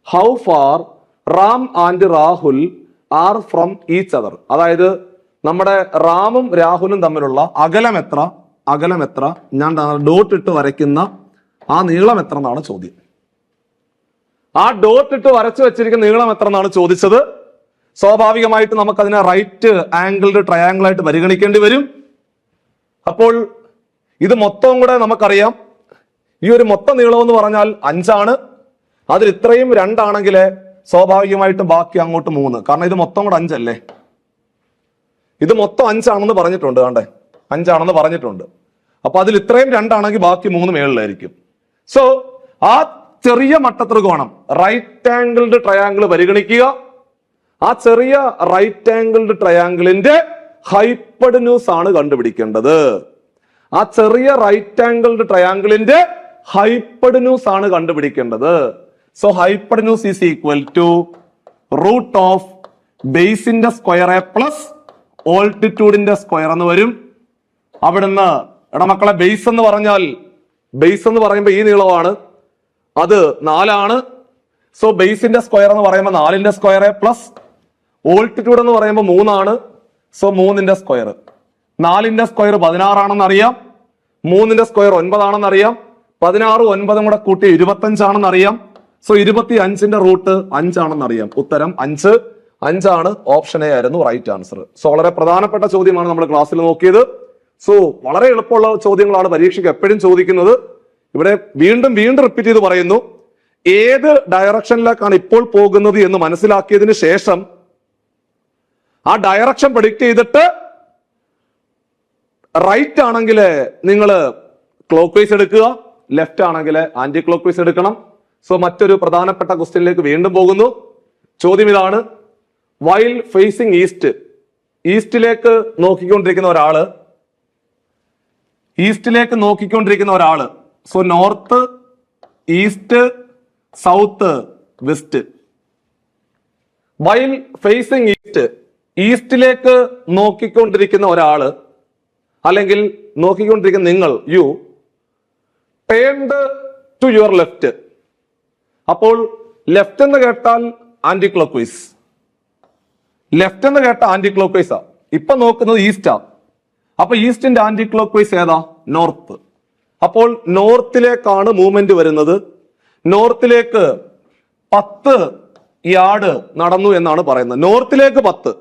how far Ram and Rahul are from each other. അതായത് നമ്മുടെ റാമും രാഹുലും തമ്മിലുള്ള അകലം എത്ര, ഞാൻ ഡോട്ട് ഇട്ട് വരയ്ക്കുന്ന ആ നീളം എത്ര എന്നാണ് ചോദ്യം. ആ ഡോട്ട് ഇട്ട് വരച്ചു വെച്ചിരിക്കുന്ന നീളം എത്ര എന്നാണ് ചോദിച്ചത്. സ്വാഭാവികമായിട്ട് നമുക്കതിനെ റൈറ്റ് ആംഗിൾഡ് ട്രയാംഗിൾ ആയിട്ട് പരിഗണിക്കേണ്ടി വരും. അപ്പോൾ ഇത് മൊത്തം കൂടെ നമുക്കറിയാം, ഈ ഒരു മൊത്തം നീളം എന്ന് പറഞ്ഞാൽ 5ആണ്. അതിൽ ഇത്രയും 2 ആണെങ്കിൽ സ്വാഭാവികമായിട്ടും ബാക്കി അങ്ങോട്ട് 3, കാരണം ഇത് മൊത്തം കൂടെ 5 അല്ലേ. ഇത് മൊത്തം 5 ആണെന്ന് പറഞ്ഞിട്ടുണ്ട്, കണ്ടേ 5 ആണെന്ന് പറഞ്ഞിട്ടുണ്ട്. അപ്പൊ അതിൽ ഇത്രയും 2 ആണെങ്കിൽ ബാക്കി 3 മേളിലായിരിക്കും. സോ ആ ചെറിയ മട്ടത്രികോണം റൈറ്റ് ആംഗിൾഡ് ട്രയാംഗിൾ പരിഗണിക്കുക. ആ ചെറിയ റൈറ്റ് ആംഗിൾഡ് ട്രയാംഗിളിന്റെ ഹൈപ്പഡ്ന്യൂസ് ആണ് കണ്ടുപിടിക്കേണ്ടത്. ആ ചെറിയ റൈറ്റ് ആംഗിൾഡ് ട്രയാംഗിളിന്റെ ഹൈപ്പഡ്ന്യൂസ് ആണ് കണ്ടുപിടിക്കേണ്ടത്. So hypotenuse is equal to root of ബേസിന്റെ സ്ക്വയർ എ പ്ലസ് ഓൾട്ടിറ്റ്യൂഡിന്റെ സ്ക്വയർ എന്ന് വരും. അവിടുന്ന് മക്കളെ ബേസ് എന്ന് പറയുമ്പോൾ ഈ നീളമാണ്, അത് 4ആണ്. സോ ബേസിന്റെ സ്ക്വയർ എന്ന് പറയുമ്പോൾ 4ന്റെ സ്ക്വയർ പ്ലസ് ഓൾട്ടിറ്റ്യൂഡ് എന്ന് പറയുമ്പോൾ 3ആണ്. സോ 3ന്റെ സ്ക്വയർ, 4ന്റെ സ്ക്വയർ 16 ആണെന്ന് അറിയാം, 3ന്റെ സ്ക്വയർ 9 ആണെന്ന് അറിയാം, 16 9 കൂടെ കൂട്ടി 25 ആണെന്ന് അറിയാം. സോ 25ന്റെ റൂട്ട് 5 ആണെന്ന് അറിയാം. ഉത്തരം 5 ആണ്. ഓപ്ഷൻ എ ആയിരുന്നു റൈറ്റ് ആൻസർ. സോ വളരെ പ്രധാനപ്പെട്ട ചോദ്യമാണ് നമ്മൾ ക്ലാസ്സിൽ നോക്കിയത്. സോ വളരെ എളുപ്പമുള്ള ചോദ്യങ്ങളാണ് പരീക്ഷയ്ക്ക് എപ്പോഴും ചോദിക്കുന്നത്. ഇവിടെ വീണ്ടും റിപ്പീറ്റ് ചെയ്ത് പറയുന്നു, ഏത് ഡയറക്ഷനിലേക്കാണ് ഇപ്പോൾ പോകുന്നത് എന്ന് മനസ്സിലാക്കിയതിന് ശേഷം ആ ഡയറക്ഷൻ പ്രെഡിക്റ്റ് ചെയ്തിട്ട് റൈറ്റ് ആണെങ്കിൽ നിങ്ങൾ ക്ലോക്ക് വൈസ് എടുക്കുക, ലെഫ്റ്റ് ആണെങ്കിൽ ആന്റി ക്ലോക്ക് വൈസ് എടുക്കണം. സോ മറ്റൊരു പ്രധാനപ്പെട്ട ക്വസ്റ്റ്യനിലേക്ക് വീണ്ടും പോകുന്നു. ചോദ്യം ഇതാണ്, വൈൽ ഫേസിങ് ഈസ്റ്റ്, ഈസ്റ്റിലേക്ക് നോക്കിക്കൊണ്ടിരിക്കുന്ന ഒരാള്, so north, east, south, west. While facing east, ഈസ്റ്റിലേക്ക് നോക്കിക്കൊണ്ടിരിക്കുന്ന ഒരാള് അല്ലെങ്കിൽ നോക്കിക്കൊണ്ടിരിക്കുന്ന നിങ്ങൾ, you turned to your left. അപ്പോൾ ലെഫ്റ്റ് എന്ന് കേട്ടാൽ ആന്റി ക്ലോക്ക് വൈസ്, ലെഫ്റ്റ് എന്ന് കേട്ട ആന്റി ക്ലോക്ക് വൈസാ. ഇപ്പൊ നോക്കുന്നത് ഈസ്റ്റാ. അപ്പൊ ഈസ്റ്റിന്റെ ആന്റി ക്ലോക്ക് വൈസ് ഏതാ? നോർത്ത്. അപ്പോൾ നോർത്തിലേക്കാണ് മൂവ്മെന്റ് വരുന്നത്. നോർത്തിലേക്ക് 10 യാർഡ് നടന്നു എന്നാണ് പറയുന്നത്. നോർത്തിലേക്ക് 10.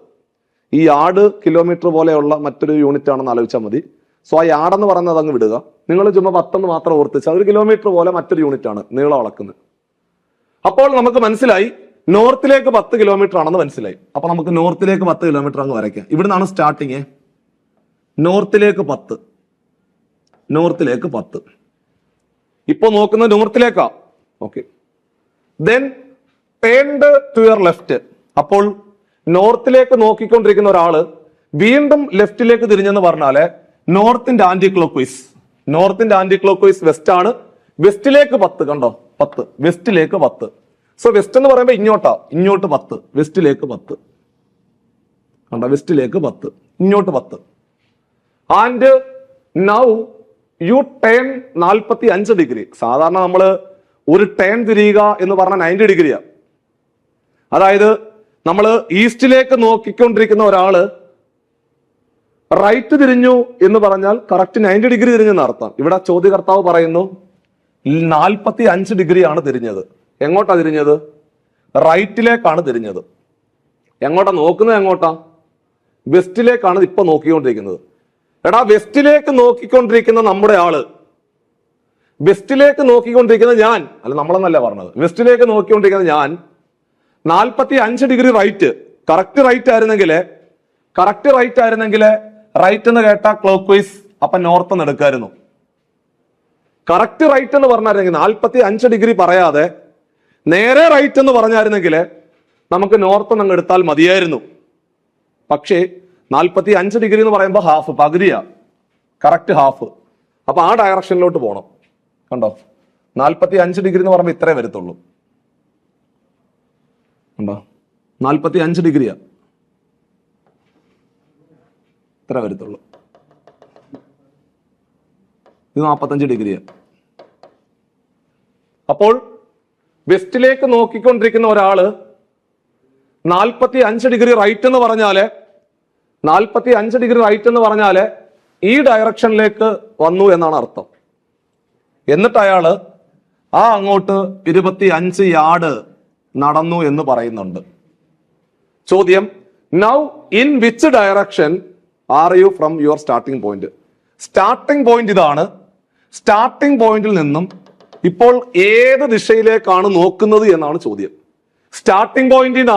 ഈ യാർഡ് കിലോമീറ്റർ പോലെയുള്ള മറ്റൊരു യൂണിറ്റ് ആണെന്ന് ആലോചിച്ചാൽ മതി. സോ ആ യാർഡ് എന്ന് പറയുന്നത് അങ്ങ് വിടുക. നിങ്ങൾ ചുമ്മാ 10 മാത്രം ഓർത്തിച്ചാൽ 1 കിലോമീറ്റർ പോലെ മറ്റൊരു യൂണിറ്റ് ആണ് നീളം അളക്കുന്നത്. അപ്പോൾ നമുക്ക് മനസ്സിലായി നോർത്തിലേക്ക് 10 കിലോമീറ്റർ ആണെന്ന് മനസ്സിലായി. അപ്പൊ നമുക്ക് നോർത്തിലേക്ക് 10 കിലോമീറ്റർ അങ്ങ് വരയ്ക്കാം. ഇവിടുന്നാണ് സ്റ്റാർട്ടിങ്. നോർത്തിലേക്ക് 10. ഇപ്പൊ നോക്കുന്നത് നോർത്തിലേക്കാ. Okay, then turned to your left. അപ്പോൾ നോർത്തിലേക്ക് നോക്കിക്കൊണ്ടിരിക്കുന്ന ഒരാള് വീണ്ടും ലെഫ്റ്റിലേക്ക് തിരിഞ്ഞെന്ന് പറഞ്ഞാല് നോർത്തിന്റെ ആന്റി ക്ലോക്ക് വൈസ് വെസ്റ്റ് ആണ്. വെസ്റ്റിലേക്ക് 10, കണ്ടോ 10, വെസ്റ്റിലേക്ക് 10. സോ വെസ്റ്റ് എന്ന് പറയുമ്പോൾ ഇങ്ങോട്ട് 10, വെസ്റ്റിലേക്ക് 10, കണ്ടോ വെസ്റ്റിലേക്ക് 10, ഇങ്ങോട്ട് 10. And now you turn 45 degree. സാധാരണ നമ്മൾ ഒരു ടേൺ തിരിയുക എന്ന് പറഞ്ഞാൽ 90 ഡിഗ്രിയാ. അതായത് നമ്മൾ ഈസ്റ്റിലേക്ക് നോക്കിക്കൊണ്ടിരിക്കുന്ന ഒരാള് റൈറ്റ് തിരിഞ്ഞു എന്ന് പറഞ്ഞാൽ കറക്റ്റ് 90 ഡിഗ്രി തിരിഞ്ഞെന്ന് അർത്ഥം. ഇവിടെ ചോദ്യകർത്താവ് പറയുന്നു 45 ഡിഗ്രിയാണ് തിരിഞ്ഞത്. എങ്ങോട്ടാ തിരിഞ്ഞത്? റൈറ്റിലേക്കാണ് തിരിഞ്ഞത്. എങ്ങോട്ടാ നോക്കുന്നത്? വെസ്റ്റിലേക്കാണ് ഇപ്പൊ നോക്കിക്കൊണ്ടിരിക്കുന്നത്. എടാ വെസ്റ്റിലേക്ക് നോക്കിക്കൊണ്ടിരിക്കുന്ന നമ്മുടെ ആള്, വെസ്റ്റിലേക്ക് നോക്കിക്കൊണ്ടിരിക്കുന്ന ഞാൻ, അല്ല നമ്മളെന്നല്ല പറഞ്ഞത്, വെസ്റ്റിലേക്ക് നോക്കിക്കൊണ്ടിരിക്കുന്ന ഞാൻ 45 ഡിഗ്രി റൈറ്റ്, കറക്റ്റ് റൈറ്റ് ആയിരുന്നെങ്കിൽ റൈറ്റ് എന്ന് കേട്ട ക്ലോക്ക് വൈസ് അപ്പൊ നോർത്ത് എന്ന് എടുക്കായിരുന്നു. കറക്റ്റ് റൈറ്റ് എന്ന് പറഞ്ഞായിരുന്നെങ്കിൽ 45 ഡിഗ്രി പറയാതെ നേരെ റൈറ്റ് എന്ന് പറഞ്ഞായിരുന്നെങ്കിൽ നമുക്ക് നോർത്ത് അങ്ങ് എടുത്താൽ മതിയായിരുന്നു. പക്ഷേ 45 ഡിഗ്രി എന്ന് പറയുമ്പോൾ ഹാഫ്, പകുതിയാ, കറക്റ്റ് ഹാഫ്. അപ്പൊ ആ ഡയറക്ഷനിലോട്ട് പോകണം. കണ്ടോ, 45 ഡിഗ്രി എന്ന് പറയുമ്പോൾ ഇത്രേ വരത്തുള്ളൂ. കണ്ടോ, 45 ഡിഗ്രിയാ, ഇത്ര വരത്തുള്ളൂ. ഇത് 45 ഡിഗ്രിയാ. അപ്പോൾ വെസ്റ്റിലേക്ക് നോക്കിക്കൊണ്ടിരിക്കുന്ന ഒരാള് 45 ഡിഗ്രി റൈറ്റ് എന്ന് പറഞ്ഞാല് 45 ഡിഗ്രി റൈറ്റ് എന്ന് പറഞ്ഞാല് ഈ ഡയറക്ഷനിലേക്ക് വന്നു എന്നാണ് അർത്ഥം. എന്നിട്ട് അയാള് അങ്ങോട്ട് 25 യാർഡ് നടന്നു എന്ന് പറയുന്നുണ്ട്. ചോദ്യം, now in which direction are you from your starting point? Starting point ഇതാണ്. സ്റ്റാർട്ടിംഗ് പോയിന്റിൽ നിന്നും ഇപ്പോൾ ഏത് ദിശയിലേക്കാണ് നോക്കുന്നത് എന്നാണ് ചോദ്യം. സ്റ്റാർട്ടിംഗ് പോയിന്റിൽ നിന്ന്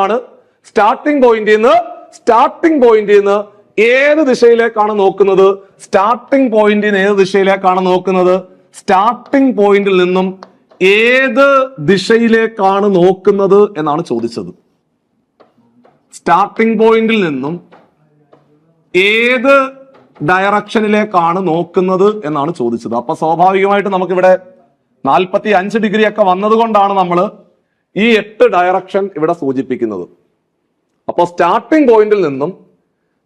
ഏത് ദിശയിലേക്കാണ് നോക്കുന്നത്? സ്റ്റാർട്ടിംഗ് പോയിന്റിൽ ഏത് ദിശയിലേക്കാണ് നോക്കുന്നത്? സ്റ്റാർട്ടിംഗ് പോയിന്റിൽ നിന്നും ഏത് ദിശയിലേക്കാണ് നോക്കുന്നത് എന്നാണ് ചോദിച്ചത്. സ്റ്റാർട്ടിംഗ് പോയിന്റിൽ നിന്നും ഏത് ഡയറക്ഷനിലേക്കാണ് നോക്കുന്നത് എന്നാണ് ചോദിച്ചത്. അപ്പൊ സ്വാഭാവികമായിട്ട് നമുക്കിവിടെ 45 ഡിഗ്രി ഒക്കെ വന്നതുകൊണ്ടാണ് നമ്മൾ ഈ 8 ഡയറക്ഷൻ ഇവിടെ സൂചിപ്പിക്കുന്നത്. അപ്പൊ സ്റ്റാർട്ടിംഗ് പോയിന്റിൽ നിന്നും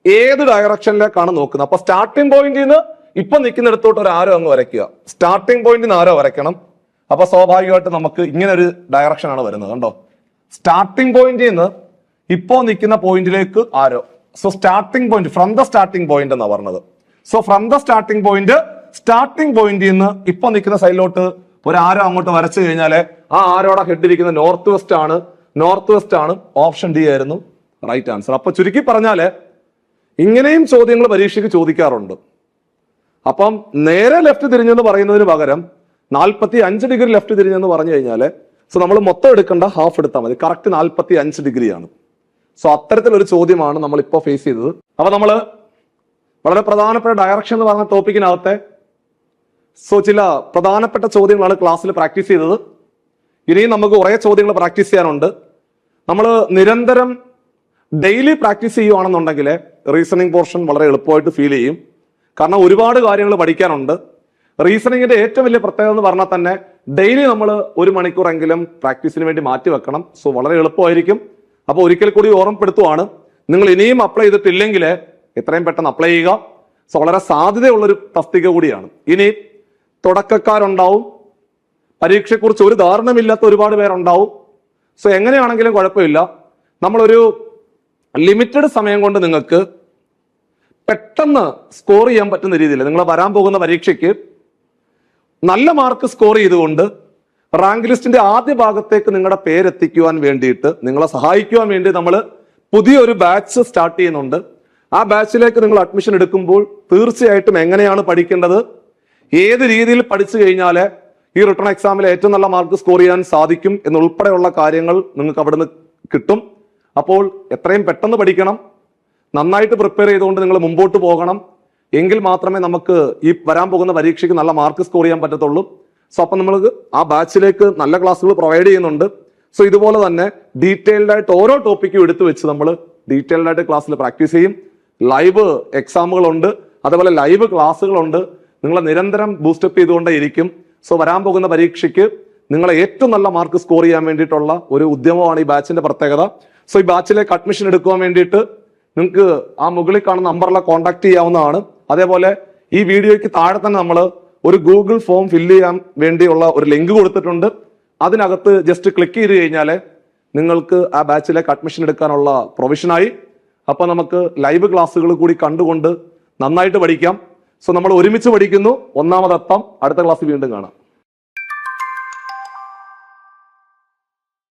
ഏത് ഡയറക്ഷനിലേക്കാണ് നോക്കുന്നത്? അപ്പൊ സ്റ്റാർട്ടിംഗ് പോയിന്റിൽ നിന്ന് ഇപ്പൊ നിൽക്കുന്നിടത്തോട്ട് ഒരു ആരോ അങ്ങ് വരയ്ക്കുക. സ്റ്റാർട്ടിംഗ് പോയിന്റിൽ നിന്ന് ആരോ വരയ്ക്കണം. അപ്പൊ സ്വാഭാവികമായിട്ട് നമുക്ക് ഇങ്ങനെ ഒരു ഡയറക്ഷൻ ആണ് വരുന്നത്. കണ്ടോ, സ്റ്റാർട്ടിംഗ് പോയിന്റിൽ നിന്ന് ഇപ്പോ നിൽക്കുന്ന പോയിന്റിലേക്ക് arrow. So starting point, from the starting point എന്നാ പറഞ്ഞത്. സോ ഫ്രം ദ സ്റ്റാർട്ടിംഗ് പോയിന്റിൽ നിന്ന് ഇപ്പൊ നിൽക്കുന്ന സൈഡിലോട്ട് ഒരു ആരോ അങ്ങോട്ട് വരച്ചു കഴിഞ്ഞാല് ആ ആരോടെ ഹെഡ് ഇരിക്കുന്ന നോർത്ത് വെസ്റ്റ് ആണ്. ഓപ്ഷൻ ഡി ആയിരുന്നു റൈറ്റ് ആൻസർ. അപ്പൊ ചുരുക്കി പറഞ്ഞാല് ഇങ്ങനെയും ചോദ്യങ്ങൾ പരീക്ഷയ്ക്ക് ചോദിക്കാറുണ്ട്. അപ്പം നേരെ ലെഫ്റ്റ് തിരിഞ്ഞെന്ന് പറയുന്നതിന് പകരം 45 ഡിഗ്രി ലെഫ്റ്റ് തിരിഞ്ഞെന്ന് പറഞ്ഞു കഴിഞ്ഞാല് സോ നമ്മൾ മൊത്തം എടുക്കേണ്ട ഹാഫ് എടുത്താൽ മതി. കറക്റ്റ് 45 ഡിഗ്രിയാണ്. സോ അത്തരത്തിലൊരു ചോദ്യമാണ് നമ്മൾ ഇപ്പോൾ ഫേസ് ചെയ്തത്. അപ്പൊ നമ്മൾ വളരെ പ്രധാനപ്പെട്ട ഡയറക്ഷൻ എന്ന് പറഞ്ഞ ടോപ്പിക്കിനകത്തെ ചില പ്രധാനപ്പെട്ട ചോദ്യങ്ങളാണ് ക്ലാസ്സിൽ പ്രാക്ടീസ് ചെയ്തത്. ഇനിയും നമുക്ക് കുറെ ചോദ്യങ്ങൾ പ്രാക്ടീസ് ചെയ്യാനുണ്ട്. നമ്മൾ നിരന്തരം ഡെയിലി പ്രാക്ടീസ് ചെയ്യുവാണെന്നുണ്ടെങ്കിൽ റീസണിങ് പോർഷൻ വളരെ എളുപ്പമായിട്ട് ഫീൽ ചെയ്യും. കാരണം ഒരുപാട് കാര്യങ്ങൾ പഠിക്കാനുണ്ട്. റീസണിങ്ങിന്റെ ഏറ്റവും വലിയ പ്രത്യേകത എന്ന് പറഞ്ഞാൽ തന്നെ ഡെയിലി നമ്മൾ 1 മണിക്കൂറെങ്കിലും പ്രാക്ടീസിന് വേണ്ടി മാറ്റി വെക്കണം. സോ വളരെ എളുപ്പമായിരിക്കും. അപ്പൊ ഒരിക്കൽ കൂടി ഓർമ്മപ്പെടുത്തുവാണ്, നിങ്ങൾ ഇനിയും അപ്ലൈ ചെയ്തിട്ടില്ലെങ്കിൽ എത്രയും പെട്ടെന്ന് അപ്ലൈ ചെയ്യുക. സോ വളരെ സാധ്യതയുള്ളൊരു തസ്തിക കൂടിയാണ്. ഇനി തുടക്കക്കാരുണ്ടാവും, പരീക്ഷയെക്കുറിച്ച് ഒരു ധാരണമില്ലാത്ത ഒരുപാട് പേരുണ്ടാവും. സോ എങ്ങനെയാണെങ്കിലും കുഴപ്പമില്ല, നമ്മളൊരു ലിമിറ്റഡ് സമയം കൊണ്ട് നിങ്ങൾക്ക് പെട്ടെന്ന് സ്കോർ ചെയ്യാൻ പറ്റുന്ന രീതിയിൽ നിങ്ങൾ വരാൻ പോകുന്ന പരീക്ഷയ്ക്ക് നല്ല മാർക്ക് സ്കോർ ചെയ്തുകൊണ്ട് റാങ്ക് ലിസ്റ്റിന്റെ ആദ്യ ഭാഗത്തേക്ക് നിങ്ങളുടെ പേരെത്തിക്കുവാൻ വേണ്ടിയിട്ട്, നിങ്ങളെ സഹായിക്കുവാൻ വേണ്ടി നമ്മൾ പുതിയൊരു ബാച്ച് സ്റ്റാർട്ട് ചെയ്യുന്നുണ്ട്. ആ ബാച്ചിലേക്ക് നിങ്ങൾ അഡ്മിഷൻ എടുക്കുമ്പോൾ തീർച്ചയായിട്ടും എങ്ങനെയാണ് പഠിക്കേണ്ടത്, ഏത് രീതിയിൽ പഠിച്ചു കഴിഞ്ഞാൽ ഈ റിട്ടേൺ എക്സാമിൽ ഏറ്റവും നല്ല മാർക്ക് സ്കോർ ചെയ്യാൻ സാധിക്കും എന്നുൾപ്പെടെയുള്ള കാര്യങ്ങൾ നിങ്ങൾക്ക് അവിടുന്ന് കിട്ടും. അപ്പോൾ എത്രയും പെട്ടെന്ന് പഠിക്കണം, നന്നായിട്ട് പ്രിപ്പയർ ചെയ്തുകൊണ്ട് നിങ്ങൾ മുമ്പോട്ട് പോകണം. എങ്കിൽ മാത്രമേ നമുക്ക് ഈ വരാൻ പോകുന്ന പരീക്ഷയ്ക്ക് നല്ല മാർക്ക് സ്കോർ ചെയ്യാൻ പറ്റത്തുള്ളൂ. സോ അപ്പം നമ്മൾ ആ ബാച്ചിലേക്ക് നല്ല ക്ലാസ്സുകൾ പ്രൊവൈഡ് ചെയ്യുന്നുണ്ട്. സോ ഇതുപോലെ തന്നെ ഡീറ്റെയിൽഡ് ആയിട്ട് ഓരോ ടോപ്പിക്കും എടുത്തു വെച്ച് നമ്മൾ ഡീറ്റെയിൽഡ് ആയിട്ട് ക്ലാസ്സിൽ പ്രാക്ടീസ് ചെയ്യും. ലൈവ് എക്സാമുകളുണ്ട്, അതുപോലെ ലൈവ് ക്ലാസ്സുകളുണ്ട്. നിങ്ങളെ നിരന്തരം ബൂസ്റ്റപ്പ് ചെയ്തുകൊണ്ടേ ഇരിക്കും. സോ വരാൻ പോകുന്ന പരീക്ഷയ്ക്ക് നിങ്ങളെ ഏറ്റവും നല്ല മാർക്ക് സ്കോർ ചെയ്യാൻ വേണ്ടിയിട്ടുള്ള ഒരു ഉദ്യമമാണ് ഈ ബാച്ചിന്റെ പ്രത്യേകത. സോ ഈ ബാച്ചിലേക്ക് അഡ്മിഷൻ എടുക്കുവാൻ വേണ്ടിയിട്ട് നിങ്ങൾക്ക് ആ മുകളിൽ കാണുന്ന നമ്പറിലെ കോൺടാക്ട് ചെയ്യാവുന്നതാണ്. അതേപോലെ ഈ വീഡിയോയ്ക്ക് താഴെ തന്നെ നമ്മൾ ഒരു ഗൂഗിൾ ഫോം ഫില്ല് ചെയ്യാൻ വേണ്ടിയുള്ള ഒരു ലിങ്ക് കൊടുത്തിട്ടുണ്ട്. അതിനകത്ത് ജസ്റ്റ് ക്ലിക്ക് ചെയ്ത് കഴിഞ്ഞാൽ നിങ്ങൾക്ക് ആ ബാച്ചിലേക്ക് അഡ്മിഷൻ എടുക്കാനുള്ള പ്രൊവിഷനായി. അപ്പൊ നമുക്ക് ലൈവ് ക്ലാസ്സുകൾ കൂടി കണ്ടുകൊണ്ട് നന്നായിട്ട് പഠിക്കാം. സോ നമ്മൾ ഒരുമിച്ച് പഠിക്കുന്നു. ഒന്നാമതെത്താം. അടുത്ത ക്ലാസ് വീണ്ടും കാണാം.